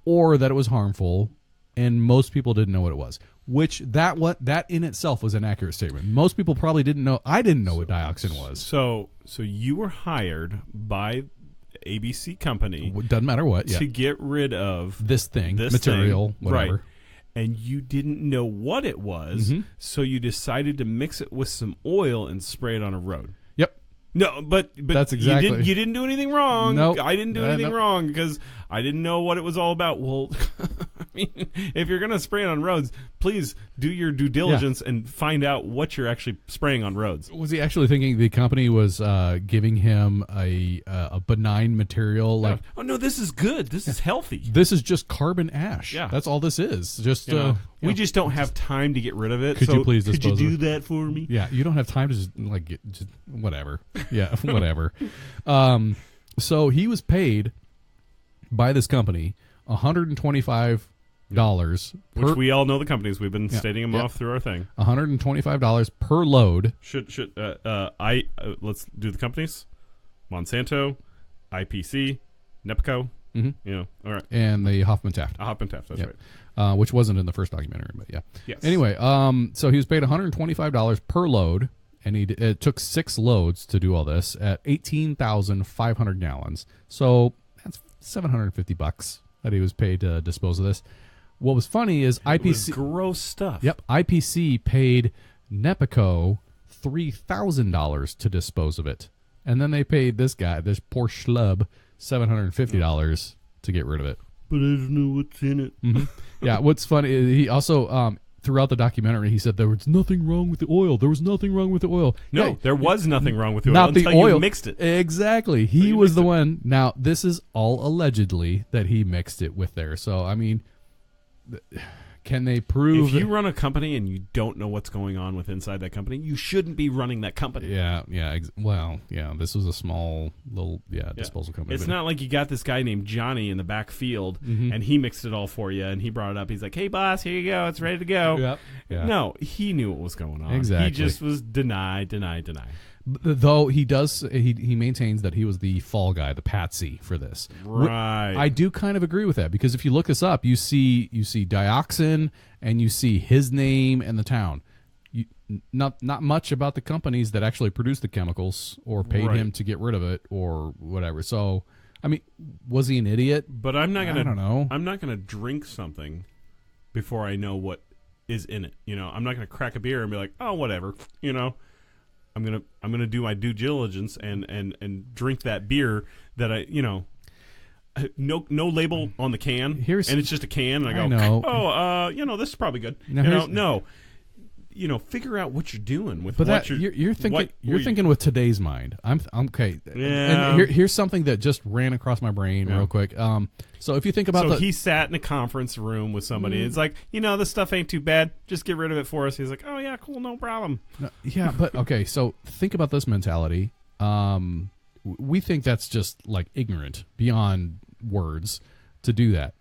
or that it was harmful, and most people didn't know what it was. Which that in itself was an accurate statement. Most people probably didn't know. I didn't know what dioxin was. So you were hired by ABC Company. Doesn't matter what. To get rid of this material, whatever. Right. And you didn't know what it was, so you decided to mix it with some oil and spray it on a road. Yep. No, but that's exactly. You didn't do anything wrong. Nope. I didn't do anything wrong because I didn't know what it was all about. Well, I mean, if you're going to spray it on roads, please do your due diligence and find out what you're actually spraying on roads. Was he actually thinking the company was giving him a benign material? Like, oh no, this is good. This is healthy. This is just carbon ash. Yeah, that's all this is. Just we just don't have time to get rid of it. Could you please dispose could you do that for me? Yeah, you don't have time to just whatever. Yeah, whatever. So he was paid by this company $125. Which we all know the companies. We've been stating them off through our thing. $125 per load. Let's do the companies. Monsanto, IPC, NEPCO. All right. And the Hoffman Taft. Hoffman Taft, that's right. Which wasn't in the first documentary, but yeah. Yes. Anyway, so he was paid $125 per load, and it took 6 loads to do all this at 18,500 gallons. So that's $750 that he was paid to dispose of this. What was funny is IPC... It was gross stuff. Yep. IPC paid Nepico $3,000 to dispose of it. And then they paid this guy, this poor schlub, $750 to get rid of it. But I don't know what's in it. Yeah, what's funny, he also... throughout the documentary, he said there was nothing wrong with the oil. There was nothing wrong with the oil. No, there was nothing wrong with the oil. Not the oil. You mixed it. Exactly. He was the one. Now, this is all allegedly that he mixed it with there. So, I mean, can they prove... If you run a company and you don't know what's going on with inside that company, you shouldn't be running that company. Yeah. This was a small little disposal company. It's not like you got this guy named Johnny in the back field and he mixed it all for you and he brought it up. He's like, hey, boss, here you go. It's ready to go. Yep. Yeah. No, he knew what was going on. Exactly. He just was deny. Though he does, he maintains that he was the fall guy, the patsy for this. Right. I do kind of agree with that because if you look this up, you see dioxin and you see his name and the town. Not much about the companies that actually produce the chemicals or paid him to get rid of it or whatever. So, I mean, was he an idiot? But I don't know. I'm not gonna drink something before I know what is in it. I'm not gonna crack a beer and be like, oh, whatever. I'm gonna do my due diligence and drink that beer that no label on the can, and it's just a can, and I go, this is probably good. Figure out what you're doing with. But you're thinking with today's mind. I'm okay. Yeah. And here's something that just ran across my brain real quick. So if you think about he sat in a conference room with somebody. It's like, this stuff ain't too bad. Just get rid of it for us. He's like, oh yeah, cool, no problem. Yeah, but okay. So think about this mentality. We think that's just like ignorant beyond words to do that.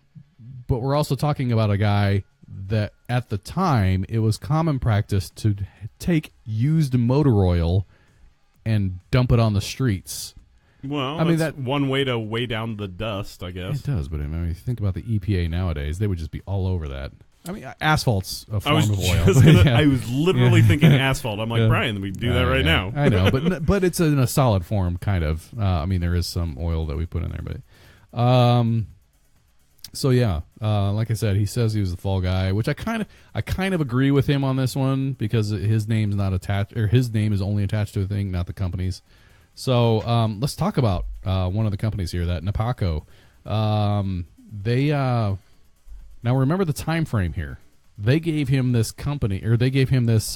But we're also talking about a guy that at the time it was common practice to take used motor oil and dump it on the streets. Well, I mean, that's one way to weigh down the dust, I guess. It does, but I mean, if you think about the EPA nowadays, they would just be all over that. I mean, asphalt's a form of oil. I was literally thinking asphalt. I'm like, Brian, we do that right now. I know, but it's in a solid form, kind of. I mean, there is some oil that we put in there, but so yeah, like I said, he says he was the fall guy, which I kind of agree with him on this one because his name's not attached, or his name is only attached to a thing, not the company's. So let's talk about one of the companies here, that Nepaco. Now remember the time frame here. They gave him this company, or they gave him this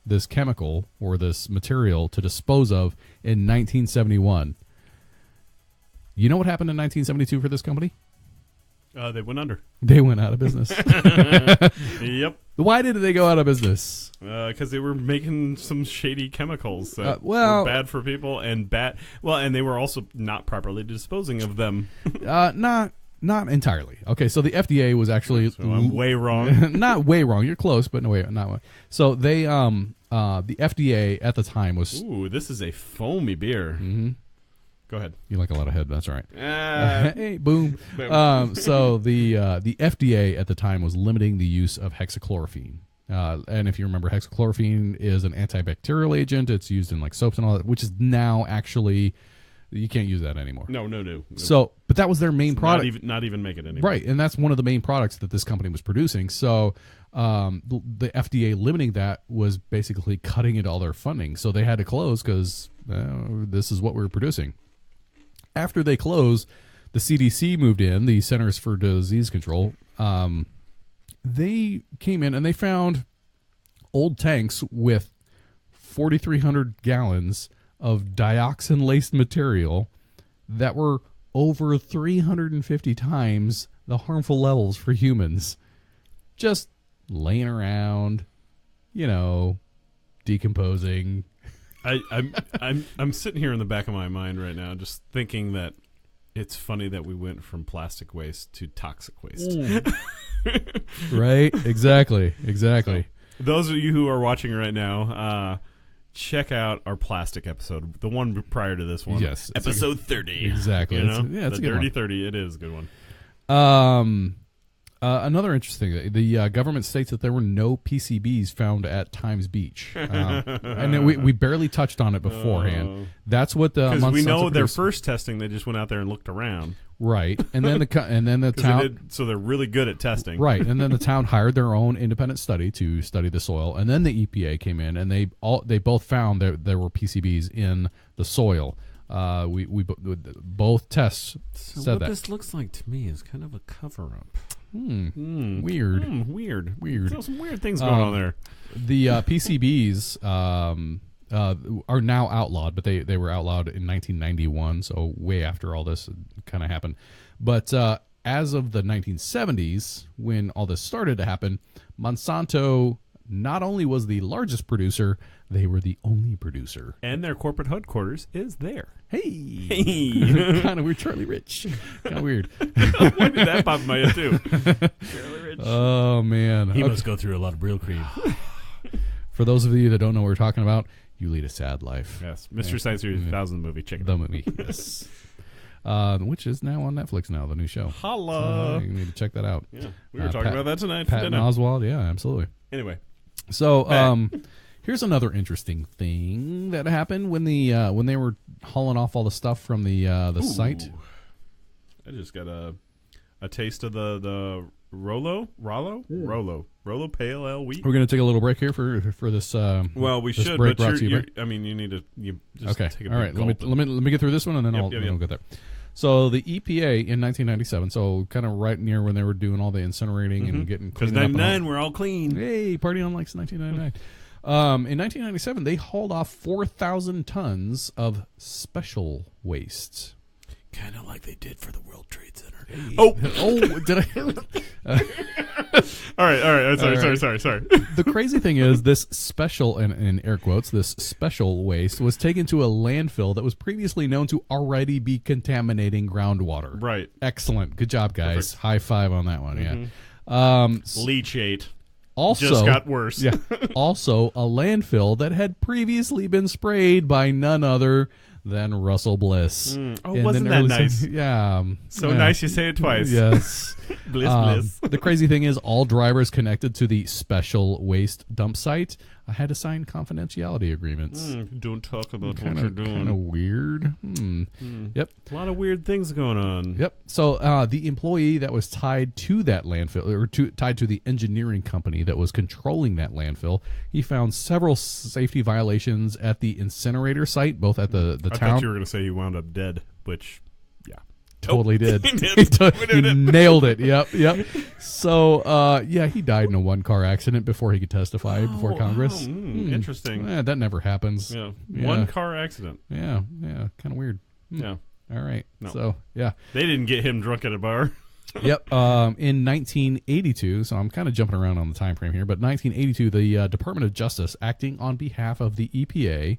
this chemical or this material to dispose of in 1971. You know what happened in 1972 for this company? They went under. They went out of business. Yep. Why did they go out of business? Because they were making some shady chemicals that were bad for people and and they were also not properly disposing of them. Not entirely. Okay, so the FDA was actually So I'm way wrong. not way wrong. You're close, but no way, not way. So they the FDA at the time was. Ooh, this is a foamy beer. Mm-hmm. Go ahead. You like a lot of head. That's all right. Ah. Hey, boom. So the FDA at the time was limiting the use of hexachlorophine. And if you remember, hexachlorophine is an antibacterial agent. It's used in like soaps and all that, which is now actually you can't use that anymore. No. So, but that was their main product. Not even make it anymore. Right, and that's one of the main products that this company was producing. So the FDA limiting that was basically cutting into all their funding. So they had to close because this is what we were producing. After they closed, the CDC moved in, the Centers for Disease Control. They came in and they found old tanks with 4,300 gallons of dioxin-laced material that were over 350 times the harmful levels for humans. Just laying around, decomposing. I'm sitting here in the back of my mind right now, just thinking that it's funny that we went from plastic waste to toxic waste. Right? Exactly. So, those of you who are watching right now, check out our plastic episode, the one prior to this one. Yes, episode 30. Exactly. It's a good Dirty one. 30. It is a good one. Another interesting thing, the government states that there were no PCBs found at Times Beach. And we barely touched on it beforehand. That's what the because we know their produced. first testing, they just went out there and looked around. Right, and then the town. So they're really good at testing. Right, and then the town hired their own independent study to study the soil, and then the EPA came in, and they both found that there were PCBs in the soil. We both tests So said what that. this looks like to me is kind of a cover-up. Weird. Weird. Weird. Some weird things going on there. The PCBs are now outlawed, but they were outlawed in 1991, so way after all this kind of happened. But as of the 1970s, when all this started to happen, Monsanto not only was the largest producer, they were the only producer. And their corporate headquarters is there. Hey! Kind of weird. Charlie Rich. Kind of weird. Why did that pop in my head, too? Charlie Rich. Oh, man. He must go through a lot of Brill cream. For those of you that don't know what we're talking about, you lead a sad life. Yes. Mr. Science Series 2000 movie. Check it The out. movie, yes. Which is now on Netflix now, the new show. Holla. You need to check that out. Yeah. We were talking about that tonight for Patton dinner. Oswalt, yeah, absolutely. Anyway. So, here's another interesting thing that happened when they were hauling off all the stuff from the site. I just got a taste of the Rollo Pale Wheat. We're going to take a little break here for this. Well, we this should, break but brought to you, I mean, you need to just okay. take a All right, big gulp. let me get through this one, and then I'll get there. So the EPA in 1997, so kind of right near when they were doing all the incinerating and getting because cleaned up. 99, we're all clean. Hey, party on likes 1999. In 1997, they hauled off 4,000 tons of special waste. Kind of like they did for the World Trade Center. Hey. Oh, did I? all right. Sorry. The crazy thing is, this special, in air quotes, this special waste was taken to a landfill that was previously known to already be contaminating groundwater. Right. Excellent. Good job, guys. Perfect. High five on that one. Yeah. Leachate. Also, Just got worse. Yeah. Also, a landfill that had previously been sprayed by none other than Russell Bliss. Oh, wasn't that nice? Yeah. So nice you say it twice. Yes. Bliss. The crazy thing is, all drivers connected to the special waste dump site had to sign confidentiality agreements. Don't talk about what you're doing. Kind of weird. Yep. A lot of weird things going on. Yep. So the employee that was tied to that landfill, or tied to the engineering company that was controlling that landfill, he found several safety violations at the incinerator site, both at the I town. thought you were going to say he wound up dead, which, yeah. Totally did. He did. He nailed it. Yep. So, he died in a one-car accident before he could testify before Congress. Interesting. That never happens. Yeah. Yeah. One car accident. Yeah. Kind of weird. Yeah. All right. No. So, yeah. They didn't get him drunk at a bar. Yep. In 1982, so I'm kind of jumping around on the time frame here, but 1982, the Department of Justice, acting on behalf of the EPA,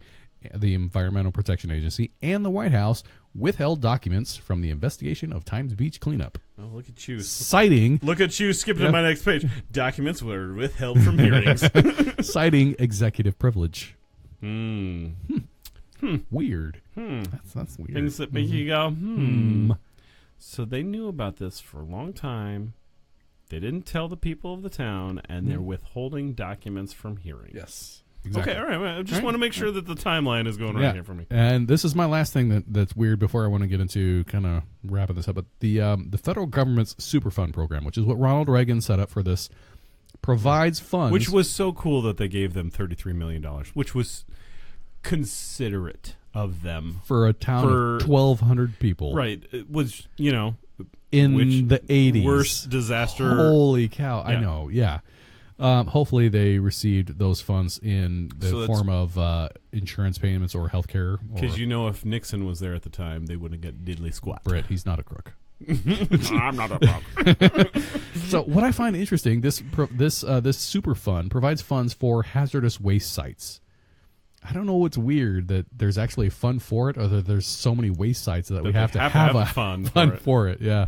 the Environmental Protection Agency, and the White House, withheld documents from the investigation of Times Beach cleanup. Oh, look at you. Citing... Look at you skipping to my next page. Documents were withheld from hearings. Citing executive privilege. Weird. That's weird. Things that make you go, So they knew about this for a long time. They didn't tell the people of the town, and they're withholding documents from hearings. Yes. Exactly. Okay, all right. Well, I just want to make sure that the timeline is going right here for me. And this is my last thing that's weird before I want to get into kind of wrapping this up. But the federal government's Superfund program, which is what Ronald Reagan set up for this, provides funds. Which was so cool that they gave them $33 million, which was considerate of them. For a town of 1,200 people. Right. It was, in the 80s. Worst disaster. Holy cow. Yeah. I know, yeah. Hopefully they received those funds in the form of insurance payments or health care. Because if Nixon was there at the time, they wouldn't get diddly squat. Britt, he's not a crook. I'm not a crook. So what I find interesting, this super fund provides funds for hazardous waste sites. I don't know what's weird that there's actually a fund for it, or that there's so many waste sites that we have to have a fund for it. Yeah.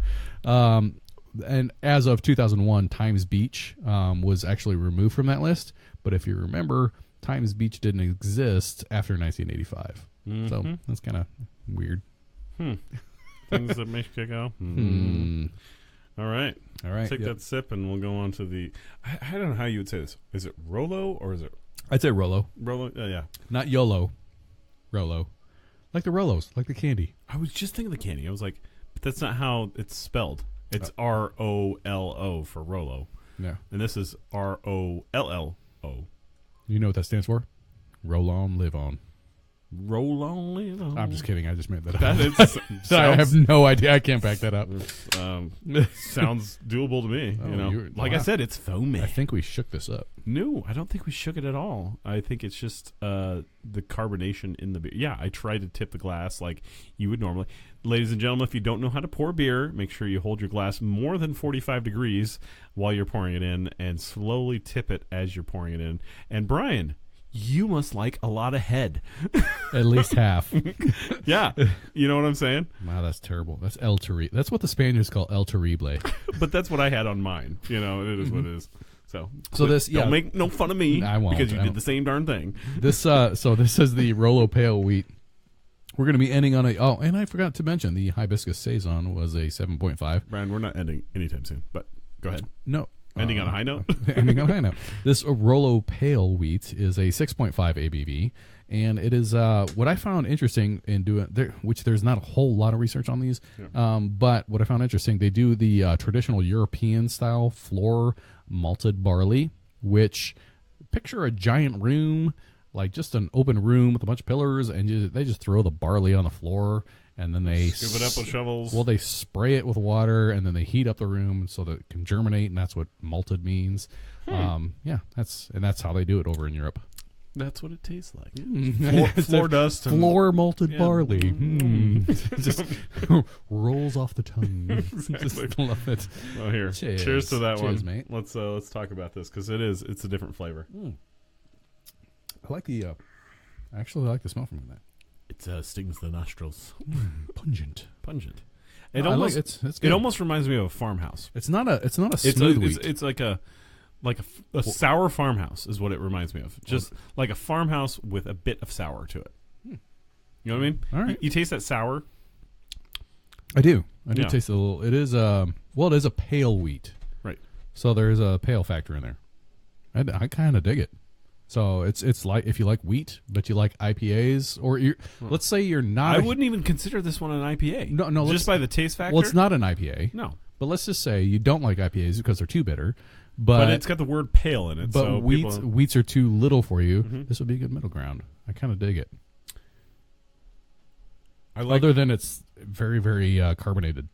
And as of 2001, Times Beach was actually removed from that list. But if you remember, Times Beach didn't exist after 1985. So that's kind of weird. Things that make you go, All right. Take that sip, and we'll go on to the... I don't know how you would say this. Is it Rollo, or is it... I'd say Rollo. Rollo, yeah. Not YOLO. Rollo. Like the Rollos, like the candy. I was just thinking of the candy. I was like, but that's not how it's spelled. It's ROLO for Rollo. Yeah. And this is ROLLO. You know what that stands for? Roll on, live on. Roll on, live on. I'm just kidding. I just made that up. I have no idea. I can't back that up. Sounds doable to me. Like I said, it's foamy. I think we shook this up. No, I don't think we shook it at all. I think it's just the carbonation in the beer. Yeah, I tried to tip the glass like you would normally. Ladies and gentlemen, if you don't know how to pour beer, make sure you hold your glass more than 45 degrees while you're pouring it in, and slowly tip it as you're pouring it in. And Brian, you must like a lot of head. At least half. Yeah. You know what I'm saying? Wow, that's terrible. That's El Terrible. That's what the Spaniards call El Terrible. But that's what I had on mine. It is what it is. So don't make no fun of me. I won't. Because you did the same darn thing. This is the Rollo Pale Wheat. We're going to be ending on and I forgot to mention the Hibiscus Saison was a 7.5. Brian, we're not ending anytime soon, but go ahead. No. Ending on a high note? Ending on a high note. This Rollo Pale Wheat is a 6.5 ABV, and it is what I found interesting in doing, which there's not a whole lot of research on these, but what I found interesting, they do the traditional European-style floor malted barley, which picture a giant room, like just an open room with a bunch of pillars, and they just throw the barley on the floor, and then they scoop it up with shovels. Well, they spray it with water, and then they heat up the room so that it can germinate, and that's what malted means. That's how they do it over in Europe. That's what it tastes like. Floor dust. Floor malted barley. Just rolls off the tongue. Just love it. Well, here. Cheers to that one. Mate. Let's talk about this, because it's a different flavor. I like the I actually like the smell from that. It stings the nostrils. Pungent. It almost reminds me of a farmhouse. It's not a smooth wheat. It's like a sour farmhouse is what it reminds me of. Just like a farmhouse with a bit of sour to it. You know what I mean? All right. You taste that sour? I do taste a little. It is it is a pale wheat. Right. So there's a pale factor in there. I kind of dig it. So it's like if you like wheat, but you like IPAs, or let's say you're not. I wouldn't even consider this one an IPA. No, just by the taste factor. Well, it's not an IPA. No, but let's just say you don't like IPAs because they're too bitter. But it's got the word pale in it. But so wheats are too little for you. This would be a good middle ground. I kind of dig it. Other than it's very, very carbonated.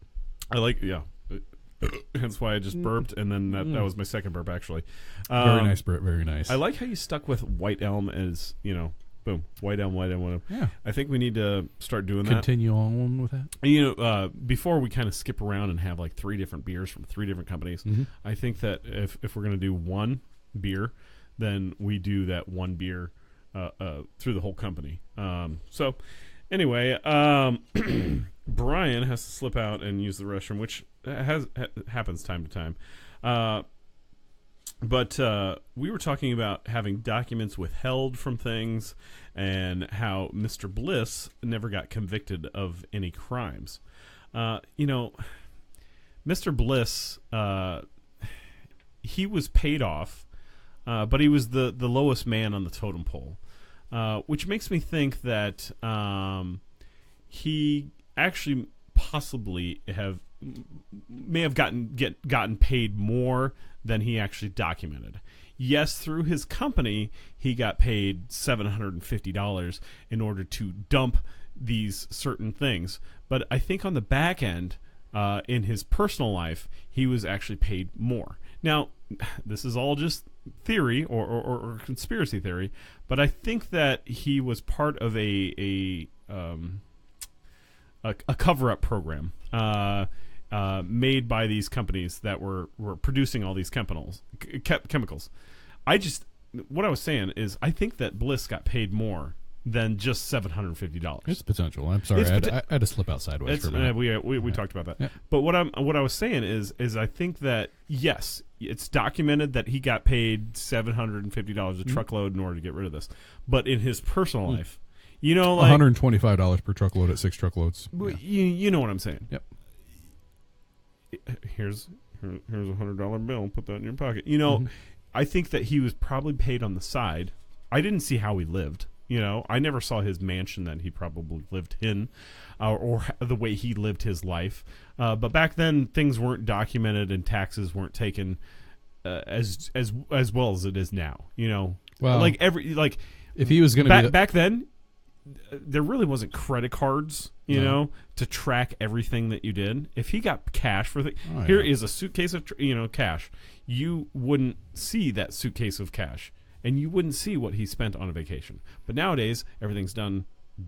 Hence why I just burped, and then that was my second burp, actually. Very nice, Britt. Very nice. I like how you stuck with White Elm as, boom, White Elm. Yeah. I think we need to start doing Continue on with that. Before we kind of skip around and have like 3 different beers from 3 different companies, I think that if we're going to do one beer, then we do that one beer through the whole company. So Anyway, Brian has to slip out and use the restroom, which happens time to time. But we were talking about having documents withheld from things and how Mr. Bliss never got convicted of any crimes. Mr. Bliss, he was paid off, but he was the lowest man on the totem pole, which makes me think that he actually possibly may have gotten paid more than he actually documented. Yes, through his company, he got paid $750 in order to dump these certain things. But I think on the back end, in his personal life, he was actually paid more. Now, this is all just theory or conspiracy theory, but I think that he was part of a cover-up program made by these companies that were producing all these chemicals. What I was saying is, I think that Bliss got paid more than just $750. It's potential. I'm sorry, I had to slip out sideways for a minute. We talked about that. Yeah. But what I was saying is I think that yes, it's documented that he got paid $750 a truckload in order to get rid of this. But in his personal life, like $125 per truckload at 6 truckloads. Yeah. You know what I'm saying? Yep. Here's $100 bill. Put that in your pocket. I think that he was probably paid on the side. I didn't see how he lived. I never saw his mansion that he probably lived in, or the way he lived his life. But back then, things weren't documented and taxes weren't taken as well as it is now. Well, if he was going to back then, there really wasn't credit cards, to track everything that you did. If he got cash for here is a suitcase of cash, you wouldn't see that suitcase of cash. And you wouldn't see what he spent on a vacation. But nowadays, everything's done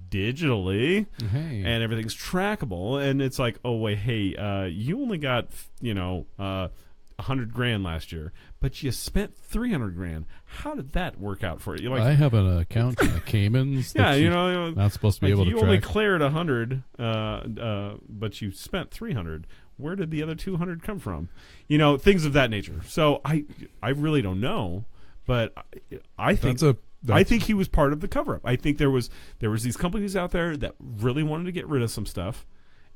digitally, and everything's trackable. And it's like, oh wait, hey, you only got $100,000 last year, but you spent $300,000. How did that work out for you? I have an account in the Caymans. Not supposed to be able to track. You only cleared 100, but you spent 300. Where did the other 200 come from? Things of that nature. So I really don't know. But I think he was part of the cover-up. I think there was these companies out there that really wanted to get rid of some stuff,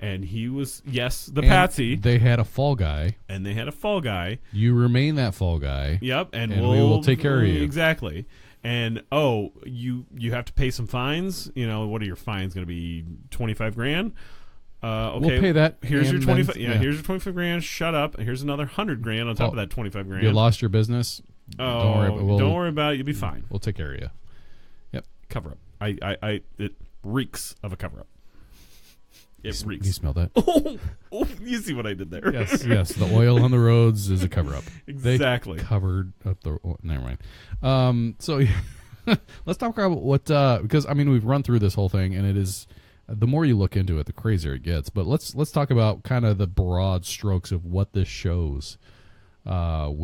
and he was the patsy. They had a fall guy, You remain that fall guy. Yep, and we will take care of you. Exactly. And you have to pay some fines. What are your fines going to be? $25,000. Okay, we'll pay that. Here's your 25. Here's your $25,000. Shut up. And here's another $100,000 on top of that $25,000. You lost your business. Don't worry about it. You'll be fine. We'll take care of you. Yep. Cover up. It reeks of a cover up. It reeks. You smell that? Oh, you see what I did there? Yes. The oil on the roads is a cover up. Exactly. They covered up the. Never mind. So let's talk about what because we've run through this whole thing, and it is. The more you look into it, the crazier it gets. But let's talk about kind of the broad strokes of what this shows. You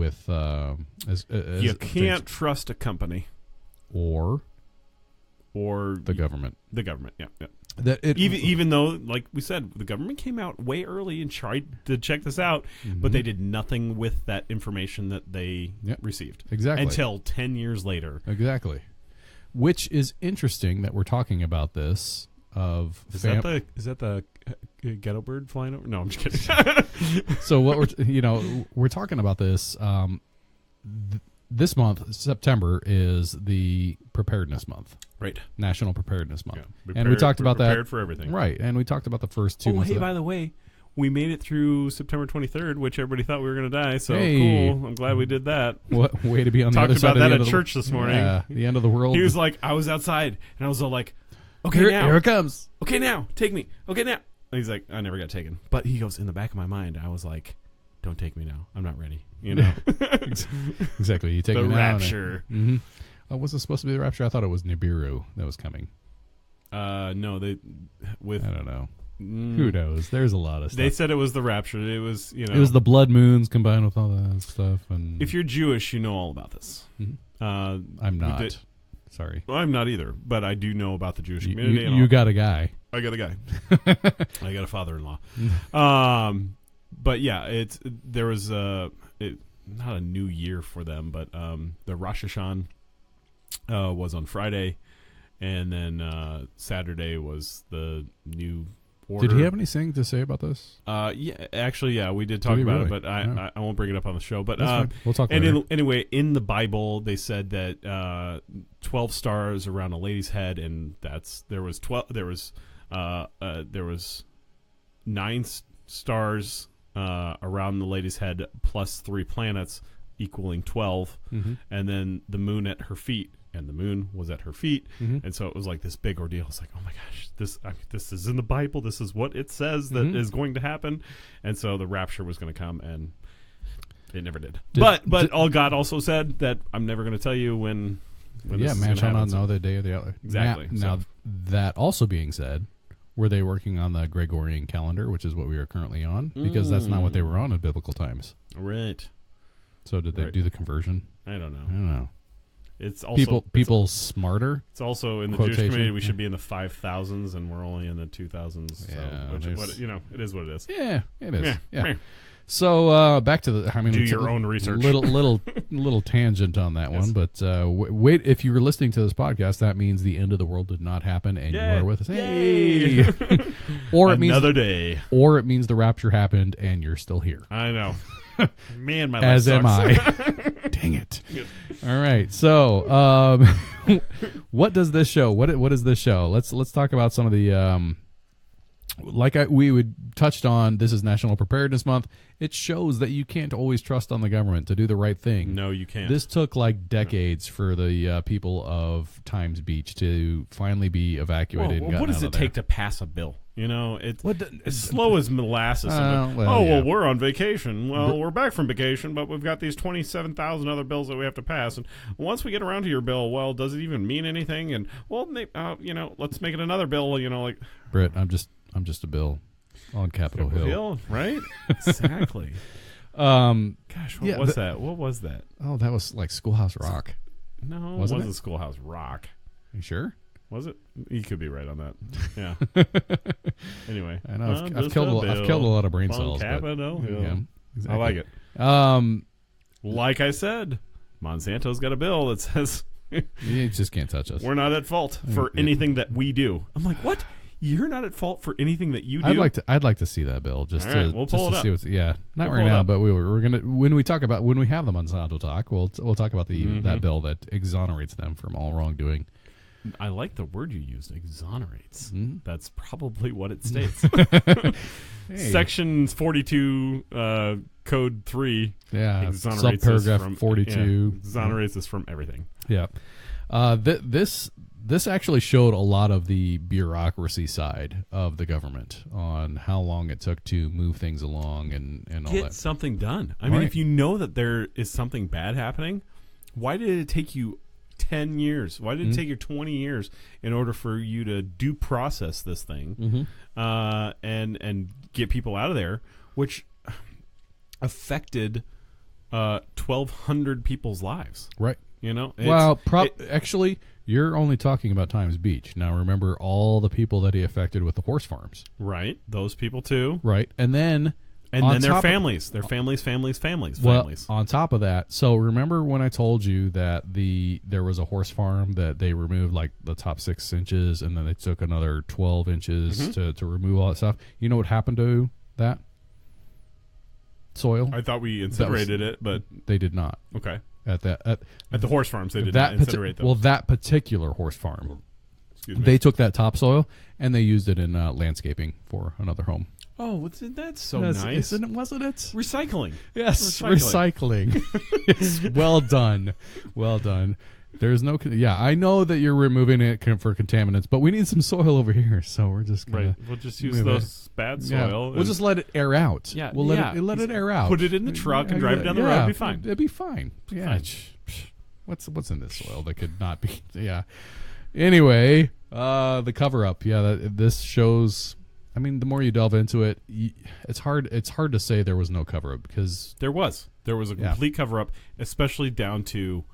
can't trust a company or the government. The government, yeah. That even though, like we said, the government came out way early and tried to check this out, but they did nothing with that information that they received. Exactly. Until 10 years later. Exactly. Which is interesting that we're talking about this. Is that the ghetto bird flying over? No, I'm just kidding. So what we're talking about this. This month, September, is the preparedness month, right? National Preparedness Month, and we talked about that. Prepared for everything, right? And we talked about the first 2 months. Hey, by the way, we made it through September 23rd, which everybody thought we were going to die. So hey. Cool! I'm glad we did that. What way to be on the other side? Talked about that at church this morning. Yeah, the end of the world. He was like, I was outside, and I was all like. Okay, here it comes. Okay, now take me. Okay, now. And he's like, I never got taken. But he goes, in the back of my mind, I was like, don't take me now. I'm not ready. Exactly. You take the me now. Rapture. Was it supposed to be the Rapture? I thought it was Nibiru that was coming. No, I don't know. Who knows? There's a lot of stuff. They said it was the Rapture. It was, It was the blood moons combined with all that stuff. And if you're Jewish, you know all about this. I'm not. Sorry. Well, I'm not either, but I do know about the Jewish community. You got a guy. I got a guy. I got a father-in-law. But yeah, there was not a new year for them, but the Rosh Hashanah was on Friday, and then Saturday was the new order. Did he have anything to say about this? Yeah, we did talk about it, but I won't bring it up on the show. But we'll talk about it. Anyway, in the Bible, they said that 12 stars around a lady's head, and there was 9 stars around the lady's head plus 3 planets equaling 12, and then the moon at her feet. And the moon was at her feet, and so it was like this big ordeal. It's like, oh my gosh, this is in the Bible. This is what it says that is going to happen, and so the rapture was going to come, and it never did. But all God also said that I'm never going to tell you when yeah, man shall not know the day of the hour. Exactly. Now, that also being said, were they working on the Gregorian calendar, which is what we are currently on? Because that's not what they were on in biblical times. Right. So did they do the conversion? I don't know. It's also people smarter. It's also in the Jewish community we should be in the 5,000s, and we're only in the 2000s. Yeah, it is what it is. Yeah, it is. Yeah. So back to the. I mean, do your own research. Little tangent on that one, but wait. If you were listening to this podcast, that means the end of the world did not happen, and you are with us. Hey, or it means another day, or it means the rapture happened, and you're still here. I know. Man, my life as sucks. am I. Dang it! All right, so what does this show? What is this show? Let's talk about some of the we touched on. This is National Preparedness Month. It shows that you can't always trust on the government to do the right thing. No, you can't. This took like decades for the people of Times Beach to finally be evacuated. What does it take to pass a bill? You know, it's slow as molasses. We're on vacation. Well, we're back from vacation, but we've got these 27,000 other bills that we have to pass. And once we get around to your bill, well, does it even mean anything? And let's make it another bill. Britt, I'm just a bill on Capitol Hill. Right? Exactly. Gosh, what was that? What was that? Oh, that was like Schoolhouse Rock. No, it wasn't Schoolhouse Rock. You sure? Was it? You could be right on that. Yeah. Anyway, I know I've killed a lot of brain cells. Capitol Hill. Yeah, exactly. I like it. Like I said, Monsanto's got a bill that says you just can't touch us. We're not at fault for anything that we do. I'm like, what? You're not at fault for anything that you do. I'd like to see that bill just to we'll pull just it to up. see what's not right now, but we're gonna when we have the Monsanto talk, we'll talk about that bill that exonerates them from all wrongdoing. I like the word you used, exonerates. That's probably what it states. Section 42, Code 3. Yeah, exonerates subparagraph 42 exonerates us from everything. Yeah, this actually showed a lot of the bureaucracy side of the government on how long it took to move things along and all that. Get something done. I mean, if you know that there is something bad happening, why did it take you 10 years? Why did it take you 20 years in order for you to due process this thing and get people out of there, which affected 1,200 people's lives? Right. You know? Actually, you're only talking about Times Beach. Now, remember all the people that he affected with the horse farms. Right. Those people, too. Right. And then their families. Their families. Well, on top of that, so remember when I told you that there was a horse farm that they removed like the top 6 inches, and then they took another 12 inches to remove all that stuff? You know what happened to that soil? I thought we incinerated it, but they did not. Okay. At the horse farms, they did not incinerate them. Well, that particular horse farm, Excuse me. They took that topsoil and they used it in landscaping for another home. Oh, that's so nice. Wasn't it? Recycling. Yes, recycling. Yes, well done. Well done. There's no... Yeah, I know that you're removing it for contaminants, but we need some soil over here, so we're just going to... We'll just use those bad soil. Yeah, we'll just let it air out. Yeah, we'll let it air out. Put it in the truck and drive it down the road. It'll be fine. It'll be fine. Yeah. What's in this soil that could not be... Yeah. Anyway, the cover-up. Yeah, this shows... I mean, the more you delve into it, it's hard to say there was no cover-up because... There was a complete cover-up, especially down to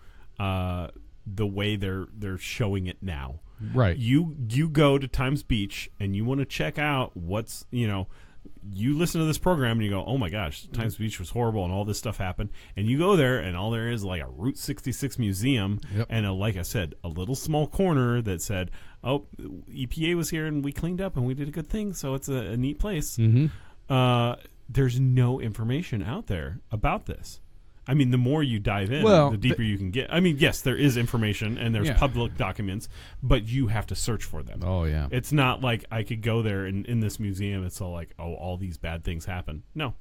the way they're showing it now. Right. You go to Times Beach and you want to check out what's, you listen to this program and you go, oh my gosh, Times Beach was horrible and all this stuff happened. And you go there and all there is like a Route 66 museum and like I said, a little small corner that said, oh, EPA was here and we cleaned up and we did a good thing. So it's a neat place. There's no information out there about this. I mean, the more you dive in, the deeper you can get. I mean, yes, there is information and there's public documents, but you have to search for them. Oh, yeah. It's not like I could go there and in this museum, it's all like, oh, all these bad things happen. No.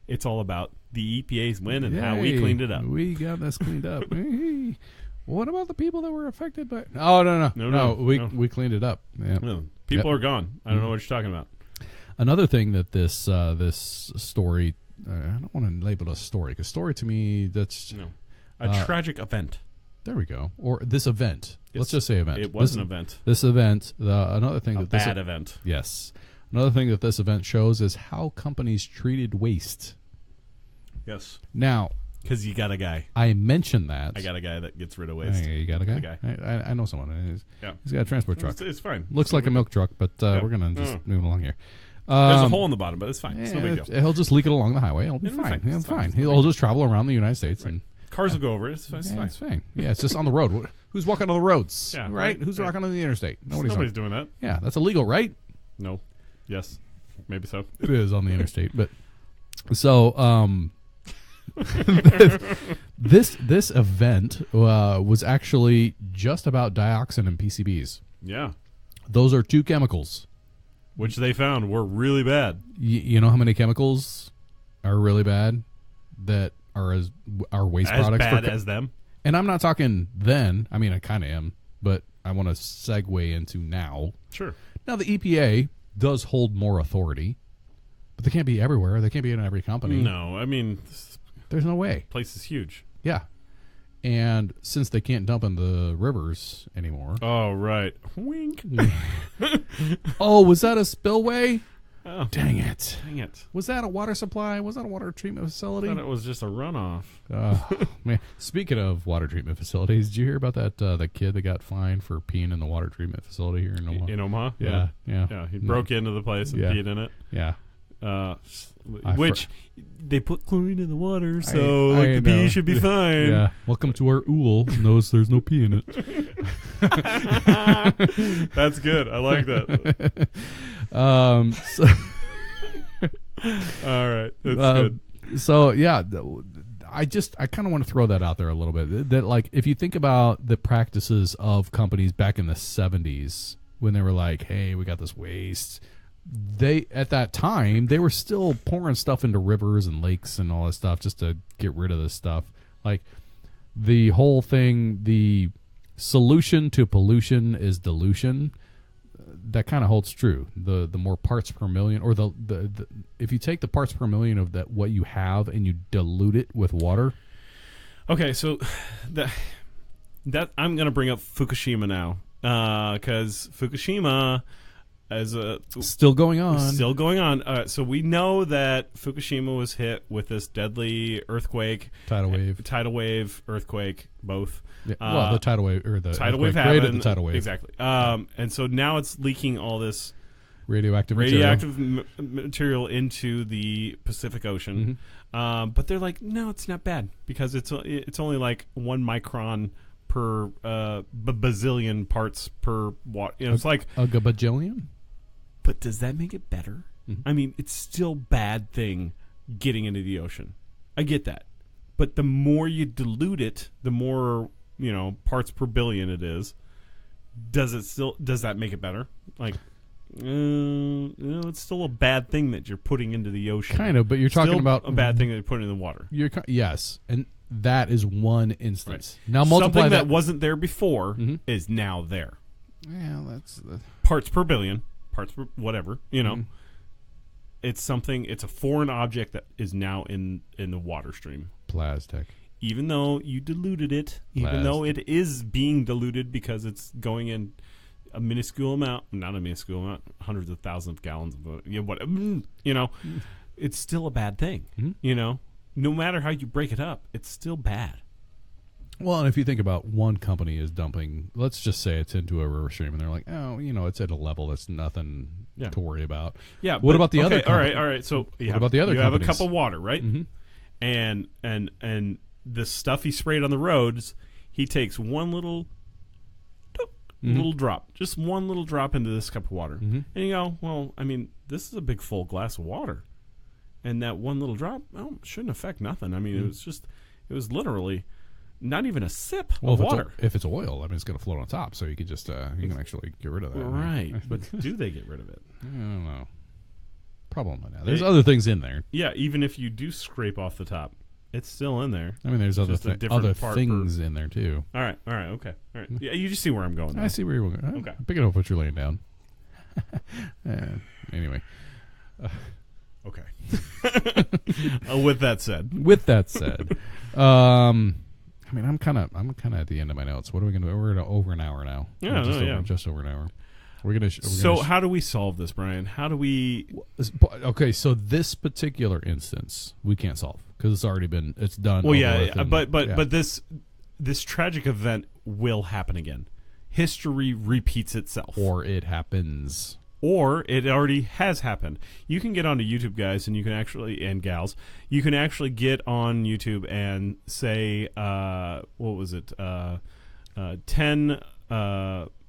It's all about the EPA's win and how we cleaned it up. We got this cleaned up. Hey, what about the people that were affected by? Oh, no. We cleaned it up. Yeah. No, people are gone. I don't know what you're talking about. Another thing that this story. I don't want to label it a story because story to me that's a tragic event. There we go. Or this event. Let's just say event. It was an event. This event. Another thing a bad event. Yes. Another thing that this event shows is how companies treated waste. Yes. Now, because you got a guy. I mentioned that. I got a guy that gets rid of waste. Hey, you got a guy? I know someone. He's got a transport truck. It's fine. Looks like a milk truck, but we're going to just move along here. There's a hole in the bottom, but it's fine. It's no big deal. He'll just leak it along the highway. It'll be fine. It's fine. He'll just travel around the United States. And cars will go over it. It's fine. It's fine. Yeah, it's just on the road. Who's walking on the roads? Yeah, right? Who's walking on the interstate? Nobody's doing that. Yeah, that's illegal, right? No. Yes. Maybe so. It is on the interstate. But so this event was actually just about dioxin and PCBs. Yeah. Those are two chemicals. Which they found were really bad. You know how many chemicals are really bad that are waste products? As bad as them? And I'm not talking then. I mean, I kind of am. But I want to segue into now. Sure. Now, the EPA does hold more authority. But they can't be everywhere. They can't be in every company. No. I mean, there's no way. The place is huge. Yeah. And since they can't dump in the rivers anymore. Oh, right. Wink. Oh, was that a spillway? Oh, Dang it. Was that a water supply? Was that a water treatment facility? I thought it was just a runoff. Man. Speaking of water treatment facilities, did you hear about that kid that got fined for peeing in the water treatment facility here in Omaha? In Omaha? Yeah. He broke into the place and peed in it. Yeah. Which they put chlorine in the water, so the pee should be fine. Yeah. Welcome to our ool. Knows there's no pee in it. That's good. I like that. All right. That's good. So yeah, I kind of want to throw that out there a little bit. That like if you think about the practices of companies back in the 70s when they were like, hey, we got this waste. They at that time they were still pouring stuff into rivers and lakes and all that stuff just to get rid of this stuff. Like the whole thing, the solution to pollution is dilution. That kind of holds true. The more parts per million, or the if you take the parts per million of that what you have and you dilute it with water. Okay, so that I'm going to bring up Fukushima now because Fukushima. Still going on. So we know that Fukushima was hit with this deadly earthquake, tidal wave, earthquake, both. Yeah, well, the tidal wave or the tidal wave happened. The tidal wave, exactly. And so now it's leaking all this radioactive material into the Pacific Ocean. Mm-hmm. But they're like, no, it's not bad because it's only like 1 micron per bazillion parts per watt. It's like a gabajillion. But does that make it better? Mm-hmm. I mean, it's still bad thing getting into the ocean. I get that. But the more you dilute it, the more, parts per billion it is. Does that make it better? Like, it's still a bad thing that you're putting into the ocean. Kind of, but you're talking about a bad thing that you're putting in the water. Yes. And that is one instance. Right. Now multiply something that wasn't there before is now there. Yeah, that's parts per billion. Parts per whatever, it's a foreign object that is now in the water stream. Plastic. Even though you diluted it, even though it is being diluted because it's going in a minuscule amount, not a minuscule amount, hundreds of thousands of gallons of it's still a bad thing. No matter how you break it up, it's still bad. Well, and if you think about one company is dumping, let's just say it's into a river stream, and they're like, oh, it's at a level that's nothing to worry about. Yeah. What about the other? All right. So what about the other? You companies? have a cup of water, right? Mm-hmm. And the stuff he sprayed on the roads, he takes one little drop, just one little drop into this cup of water, and you go, well, I mean, this is a big full glass of water, and that one little drop, shouldn't affect nothing. I mean, it was literally not even a sip of water. If it's oil, I mean, it's going to float on top, so you can just you can actually get rid of that. Right. But do they get rid of it? I don't know. Probably not. There's other things in there. Yeah, even if you do scrape off the top, it's still in there. I mean, there's other things in there too. All right, okay, all right. Yeah, you just see where I'm going now. I see where you're going. Okay, I'm picking up what you're laying down. Anyway. Okay. With that said, I mean, I'm kind of at the end of my notes. What are we going to do? We're at over an hour now. Yeah, just over an hour. We're gonna. So how do we solve this, Brian? How do we? Okay, so this particular instance we can't solve because it's done. Well, yeah, but this tragic event will happen again. History repeats itself, or it happens. Or it already has happened. You can get onto YouTube, guys, and you can actually, and gals, you can actually get on YouTube and say, what was it, 10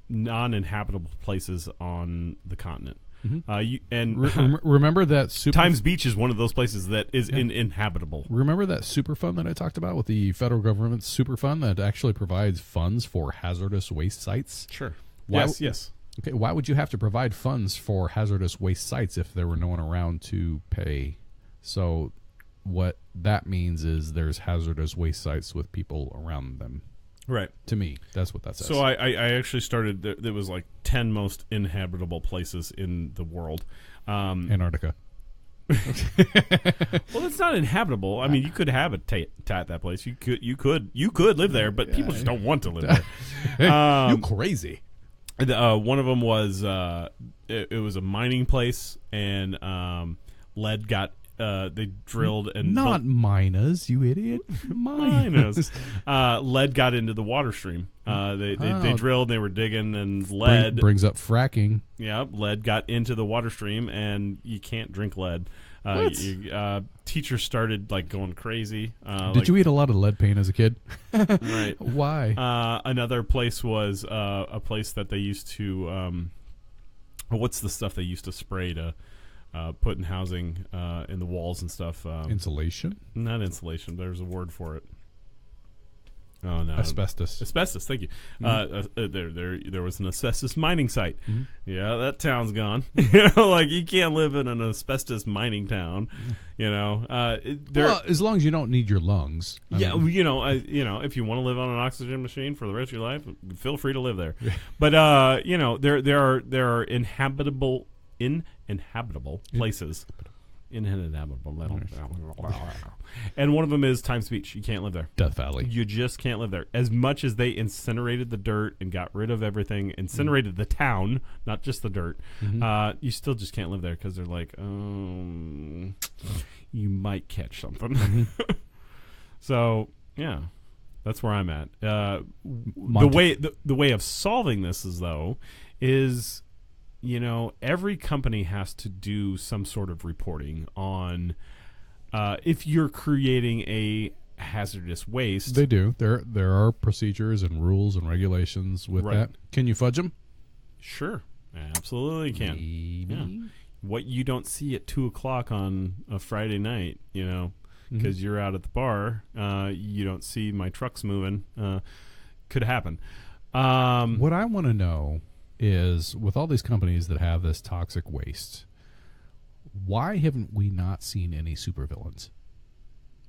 non-inhabitable places on the continent. Mm-hmm. Remember that Times Beach is one of those places that is uninhabitable. Remember that super fund that I talked about with the federal government's super fund that actually provides funds for hazardous waste sites? Sure. Yes. Okay, why would you have to provide funds for hazardous waste sites if there were no one around to pay? So what that means is there's hazardous waste sites with people around them. Right. To me, that's what that says. So I actually started, there was like 10 most inhabitable places in the world. Antarctica. Well, it's not inhabitable. I mean, you could have that place. You could live there, but people just don't want to live there. You crazy. One of them was it was a mining place, and lead got they drilled and not miners, you idiot. Miners. Lead got into the water stream. They drilled, they were digging, and lead brings up fracking. Yeah, lead got into the water stream, and you can't drink lead. Teachers started like going crazy. Did you eat a lot of lead paint as a kid? Right. Why? Another place was a place that they used to. What's the stuff they used to spray to put in housing in the walls and stuff? Insulation? Not insulation. There's a word for it. Oh no, asbestos. Asbestos. Thank you. There was an asbestos mining site. Mm-hmm. Yeah, that town's gone. Like you can't live in an asbestos mining town. Well, as long as you don't need your lungs. If you want to live on an oxygen machine for the rest of your life, feel free to live there. But there are inhabitable places. And one of them is Times Beach. You can't live there. Death Valley. You just can't live there. As much as they incinerated the dirt and got rid of everything, incinerated the town, not just the dirt, you still just can't live there because they're like, you might catch something. So, yeah, that's where I'm at. The way of solving this is every company has to do some sort of reporting on if you're creating a hazardous waste. They do. There are procedures and rules and regulations with that. Can you fudge them? Sure. Absolutely can. Maybe. Yeah. What you don't see at 2:00 on a Friday night, because you're out at the bar, you don't see my trucks moving. Could happen. What I want to know is, with all these companies that have this toxic waste, why haven't we not seen any supervillains?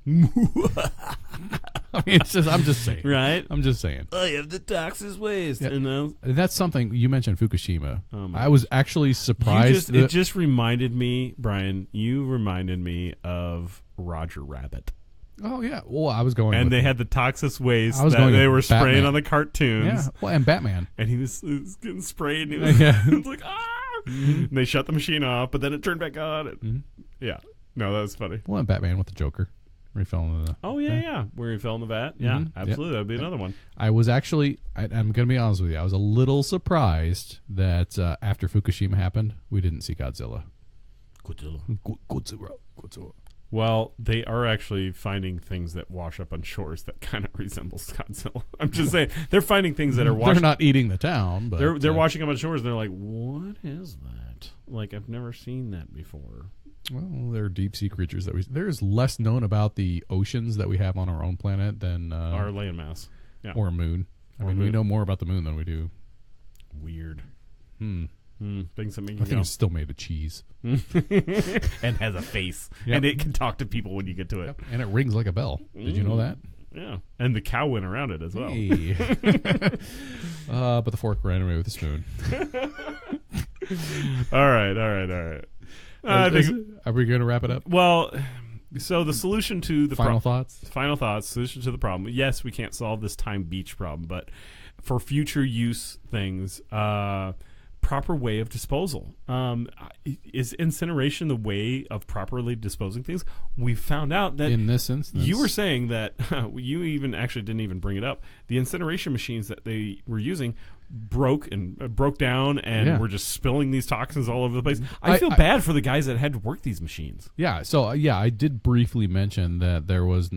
I mean, I'm just saying. Right? I'm just saying. I have the toxic waste. Yeah. That's something, you mentioned Fukushima. I was actually surprised. It just reminded me, Brian, you reminded me of Roger Rabbit. Oh, yeah. Well, I was going and they had the toxic waste that they were spraying Batman. on the cartoons. Yeah. Well, and Batman. And he was getting sprayed, and he was, like, ah! And they shut the machine off, but then it turned back on. And, yeah. No, that was funny. Well, and Batman with the Joker. Refilling the. Oh yeah. Where he fell in the vat. Yeah, Mhm. absolutely. That'd be another one. I was actually, I'm going to be honest with you, I was a little surprised that after Fukushima happened, we didn't see Godzilla. Godzilla. Well, they are actually finding things that wash up on shores that kind of resembles Godzilla. I'm just saying, they're finding things that are washing. They're not eating the town, but They're washing up on shores, and they're like, what is that? Like, I've never seen that before. Well, they're deep sea creatures that there's less known about the oceans that we have on our own planet than Our landmass. Yeah. or moon. I Or mean, we moon. know more about the moon than we do. Weird. Hmm. Things that make I you think go. it's still made of cheese. And has a face. Yep. And it can talk to people when you get to it. And it rings like a bell. Did you know that? Yeah. And the cow went around it as well. Hey. But the fork ran away with the spoon. All right. I think, Are we going to wrap it up? well, so the solution to the Final thoughts? Final thoughts. Solution to the problem. Yes, we can't solve this time beach problem, but for future use things, proper way of disposal. Is incineration the way of properly disposing things? We found out that In this instance. you were saying that you even actually didn't even bring it up. The incineration machines that they were using broke down and were just spilling these toxins all over the place. I feel bad for the guys that had to work these machines. Yeah, so I did briefly mention that there was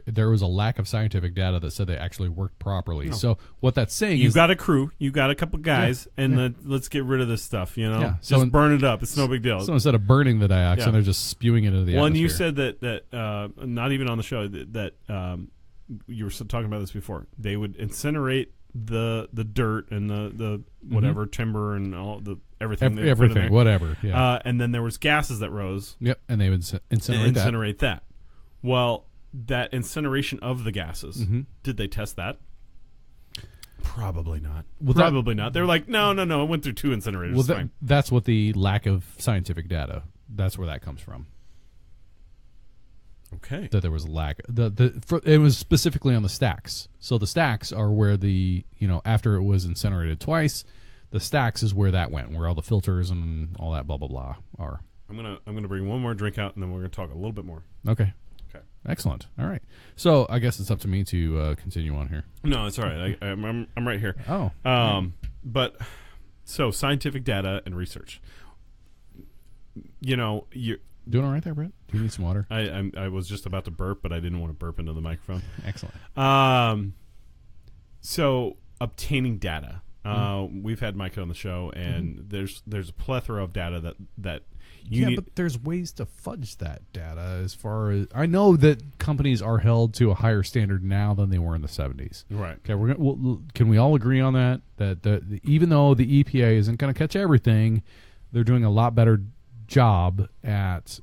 there was a lack of scientific data that said they actually worked properly. So what that's saying You've is got a crew, you've got a couple guys, and let's get rid of this stuff. Yeah. Just burn it up. It's no big deal. so instead of burning the dioxin, Yeah. they're just spewing it into the Well, and atmosphere. you said that not even on the show that you were talking about this before. They would incinerate the dirt and the whatever timber and all the everything. they put in everything, there. whatever. Yeah. And then there was gases that rose. Yep, and they would incinerate that. That. Well, that incineration of the gases. Mhm. Did they test that? Probably not. Well, Probably not. They're like, no. It went through 2 incinerators. Well, It's fine. that's what the lack of scientific data. That's where that comes from. Okay. That there was a lack. It was specifically on the stacks. So the stacks are where after it was incinerated twice, the stacks is where that went, where all the filters and all that blah blah blah are. I'm gonna bring one more drink out, and then we're gonna talk a little bit more. Okay. Okay. Excellent. All right. So I guess it's up to me to continue on here. No, it's all right. I'm right here. Oh. But so scientific data and research. You Doing all right there, Brett? Do you need some water? I was just about to burp, but I didn't want to burp into the microphone. Excellent. So obtaining data. We've had Mike on the show, and there's a plethora of data that you need. But there's ways to fudge that data. As far as I know, that companies are held to a higher standard now than they were in the 70s. Right. Okay, can we all agree on that? That even though the EPA isn't going to catch everything, they're doing a lot better job at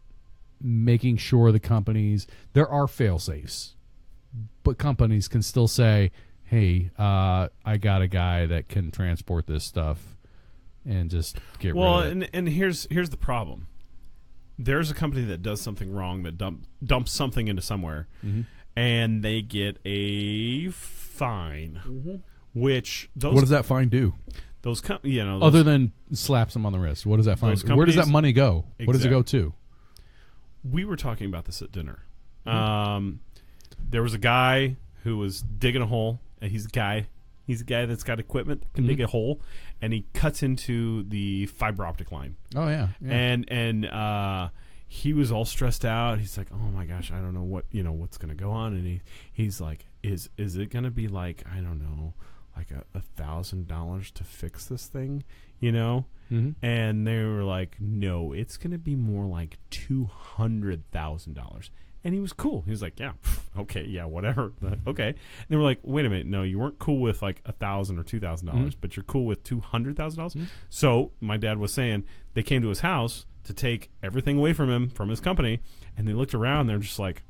making sure the companies, there are fail safes, but companies can still say, hey, I got a guy that can transport this stuff and just get rid of it. And here's the problem. There's a company that does something wrong, that dumps something into somewhere, and they get a fine. Which what does that fine do? Those other than slaps them on the wrist, what does that fine? Where does that money go? What does it go to? We were talking about this at dinner. There was a guy who was digging a hole. And he's a guy that's got equipment that can dig a hole, and he cuts into the fiber optic line. Oh yeah. And he was all stressed out. He's like, "Oh my gosh, I don't know what's going to go on." And he's like, "Is it going to be like, I don't know, like $1,000 to fix this thing?" And they were like, "No, it's going to be more like $200,000." And he was cool. He was like, "Yeah, okay, yeah, whatever, okay." And they were like, "Wait a minute, no, you weren't cool with like $1,000 or $2,000, but you're cool with $200,000." So my dad was saying they came to his house to take everything away from him, from his company, and they looked around. They're just like,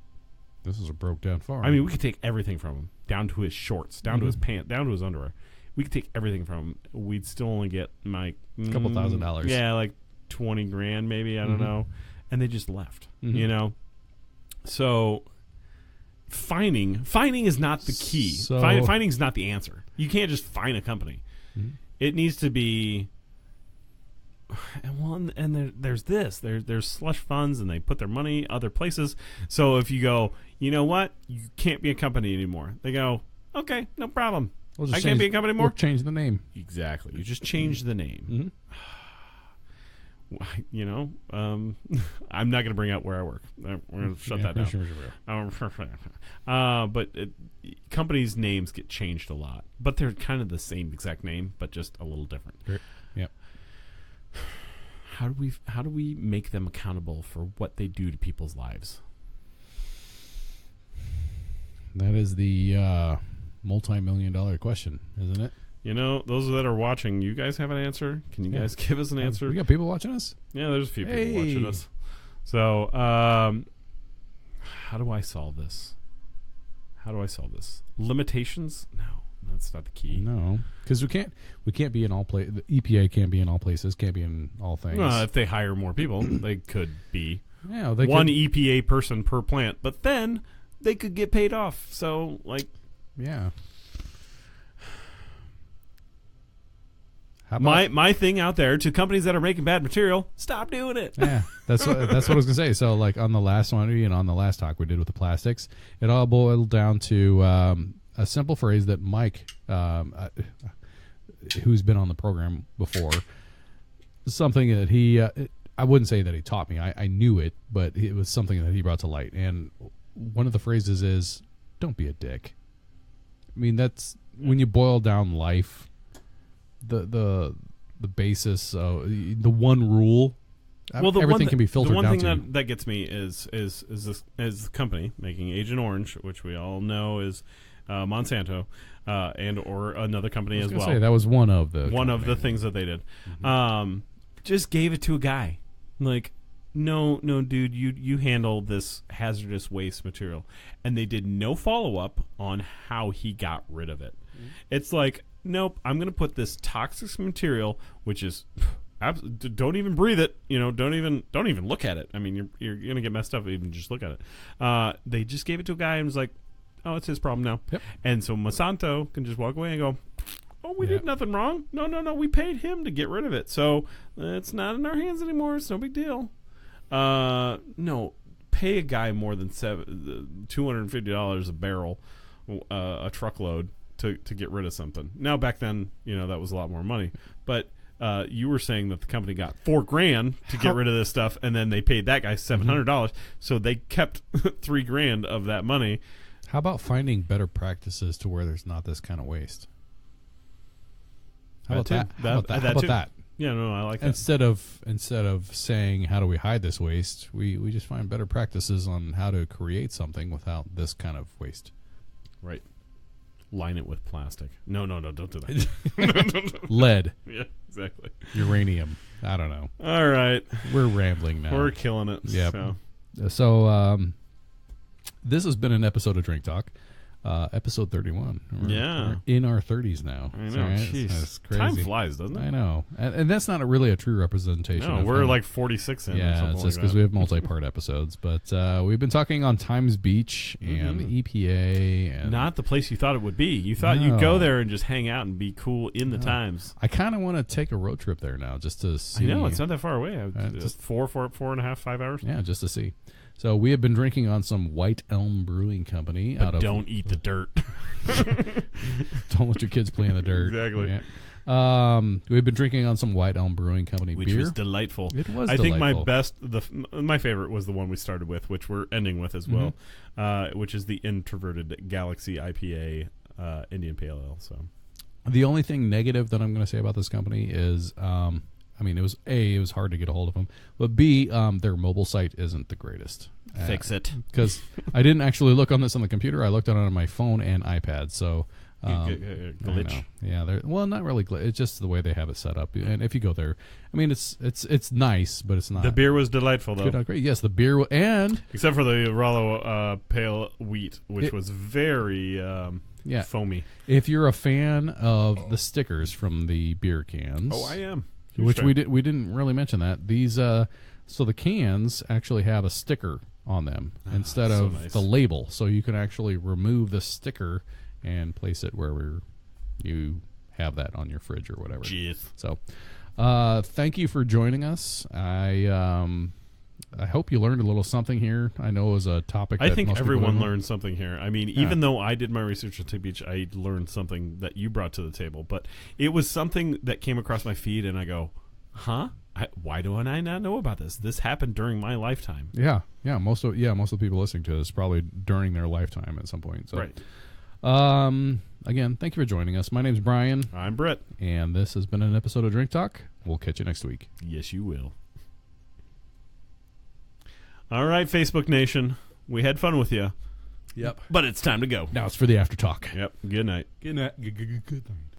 "This is a broke down farm." I mean, we could take everything from him, down to his shorts, down to his pants, down to his underwear. We could take everything from him. We'd still only get like a couple $1,000. Yeah, like $20,000 maybe. I don't know. And they just left. So fining is not the key. Fining is not the answer. You can't just fine a company. It needs to be there's this. There's slush funds, and they put their money other places. So if you go, you know what, you can't be a company anymore. They go, okay, no problem. I can't be a company anymore. We'll change the name. Exactly. You just change the name. You know, I'm not going to bring out where I work. We're going to shut that down. But companies' names get changed a lot, but they're kind of the same exact name, but just a little different. Yep. How do we make them accountable for what they do to people's lives? That is the multi-million-dollar question, isn't it? You know, those that are watching, you guys have an answer? Can you guys give us an answer? We got people watching us? Yeah, there's a few people watching us. So, how do I solve this? Limitations? No, that's not the key. No, because we can't be in all places. The EPA can't be in all places, can't be in all things. If they hire more people, they could be. Yeah, one EPA person per plant, but then they could get paid off. So, yeah. My thing out there to companies that are making bad material, stop doing it. Yeah, that's what I was gonna say. So on the last one and on the last talk we did with the plastics, it all boiled down to a simple phrase that Mike, who's been on the program before, something that he I wouldn't say that he taught me. I knew it, but it was something that he brought to light. And one of the phrases is, "Don't be a dick." I mean, that's when you boil down life. The basis, the one rule. Well, everything can be filtered down to. The one thing that gets me is this company making Agent Orange, which we all know is Monsanto, and or another company as well. That was one of the things that they did. Just gave it to a guy. No, dude, you handle this hazardous waste material, and they did no follow up on how he got rid of it. It's like, nope, I'm going to put this toxic material, which is don't even breathe it. You know, don't even look at it. I mean, you're going to get messed up if you even just look at it. They just gave it to a guy and was like, oh, it's his problem now. Yep. And so Monsanto can just walk away and go, oh, we did nothing wrong. No, we paid him to get rid of it. So it's not in our hands anymore. It's no big deal. No, pay a guy more than $250 a barrel, a truckload to get rid of something. Now back then, that was a lot more money. But you were saying that the company got $4,000 to get rid of this stuff, and then they paid that guy $700. So they kept $3,000 of that money. How about finding better practices to where there's not this kind of waste? How about that? Yeah, no, I like that. Instead of saying how do we hide this waste, we just find better practices on how to create something without this kind of waste. Right. Line it with plastic. No, don't do that. Lead. Yeah, exactly. Uranium. I don't know. All right. We're rambling now. We're killing it. Yeah. So this has been an episode of Drink Talk. Episode 31. We're in our 30s now. I know. Jeez. That's crazy. Time flies, doesn't it? I know. And that's not really a true representation. No, we're like 46 in. Yeah, it's just because we have multi-part episodes. But we've been talking on Times Beach and EPA. And not the place you thought it would be. You thought you'd go there and just hang out and be cool in the Times. I kind of want to take a road trip there now just to see. I know. It's not that far away. Just 4.5 hours. Yeah, just to see. So we have been drinking on some White Elm Brewing Company. But don't eat the dirt. Don't let your kids play in the dirt. Exactly. Yeah. We've been drinking on some White Elm Brewing Company which beer. Was delightful. It was I delightful. think my favorite was the one we started with, which we're ending with as well, which is the introverted Galaxy IPA Indian Pale Ale. So the only thing negative that I'm going to say about this company is it was hard to get a hold of them, but B, their mobile site isn't the greatest. Fix it. Because I didn't actually look on this on the computer. I looked on it on my phone and iPad. So glitch. Yeah, not really glitch. It's just the way they have it set up. And if you go there, I mean, it's nice, but it's not. The beer was delightful, though. Great. Yes, the beer and except for the Rollo Pale Wheat, which was very foamy. If you're a fan of the stickers from the beer cans, oh, I am. Which we didn't really mention that these so the cans actually have a sticker on them instead of the label, so you can actually remove the sticker and place it where you have that on your fridge or whatever. Jeez. So Thank you for joining us. I hope you learned a little something here. I know it was a topic that I think most people everyone don't know. learned something here. I mean, even though I did my research at Tip Beach, I learned something that you brought to the table. But it was something that came across my feed, and I go, huh? Why do I not know about this? This happened during my lifetime. Yeah. Most of the people listening to this probably during their lifetime at some point. So. Right. Again, thank you for joining us. My name's Brian. I'm Britt. And this has been an episode of Drink Talk. We'll catch you next week. Yes, you will. All right, Facebook Nation. We had fun with you. Yep. But it's time to go. Now it's for the after talk. Yep. Good night. Good night. Good night.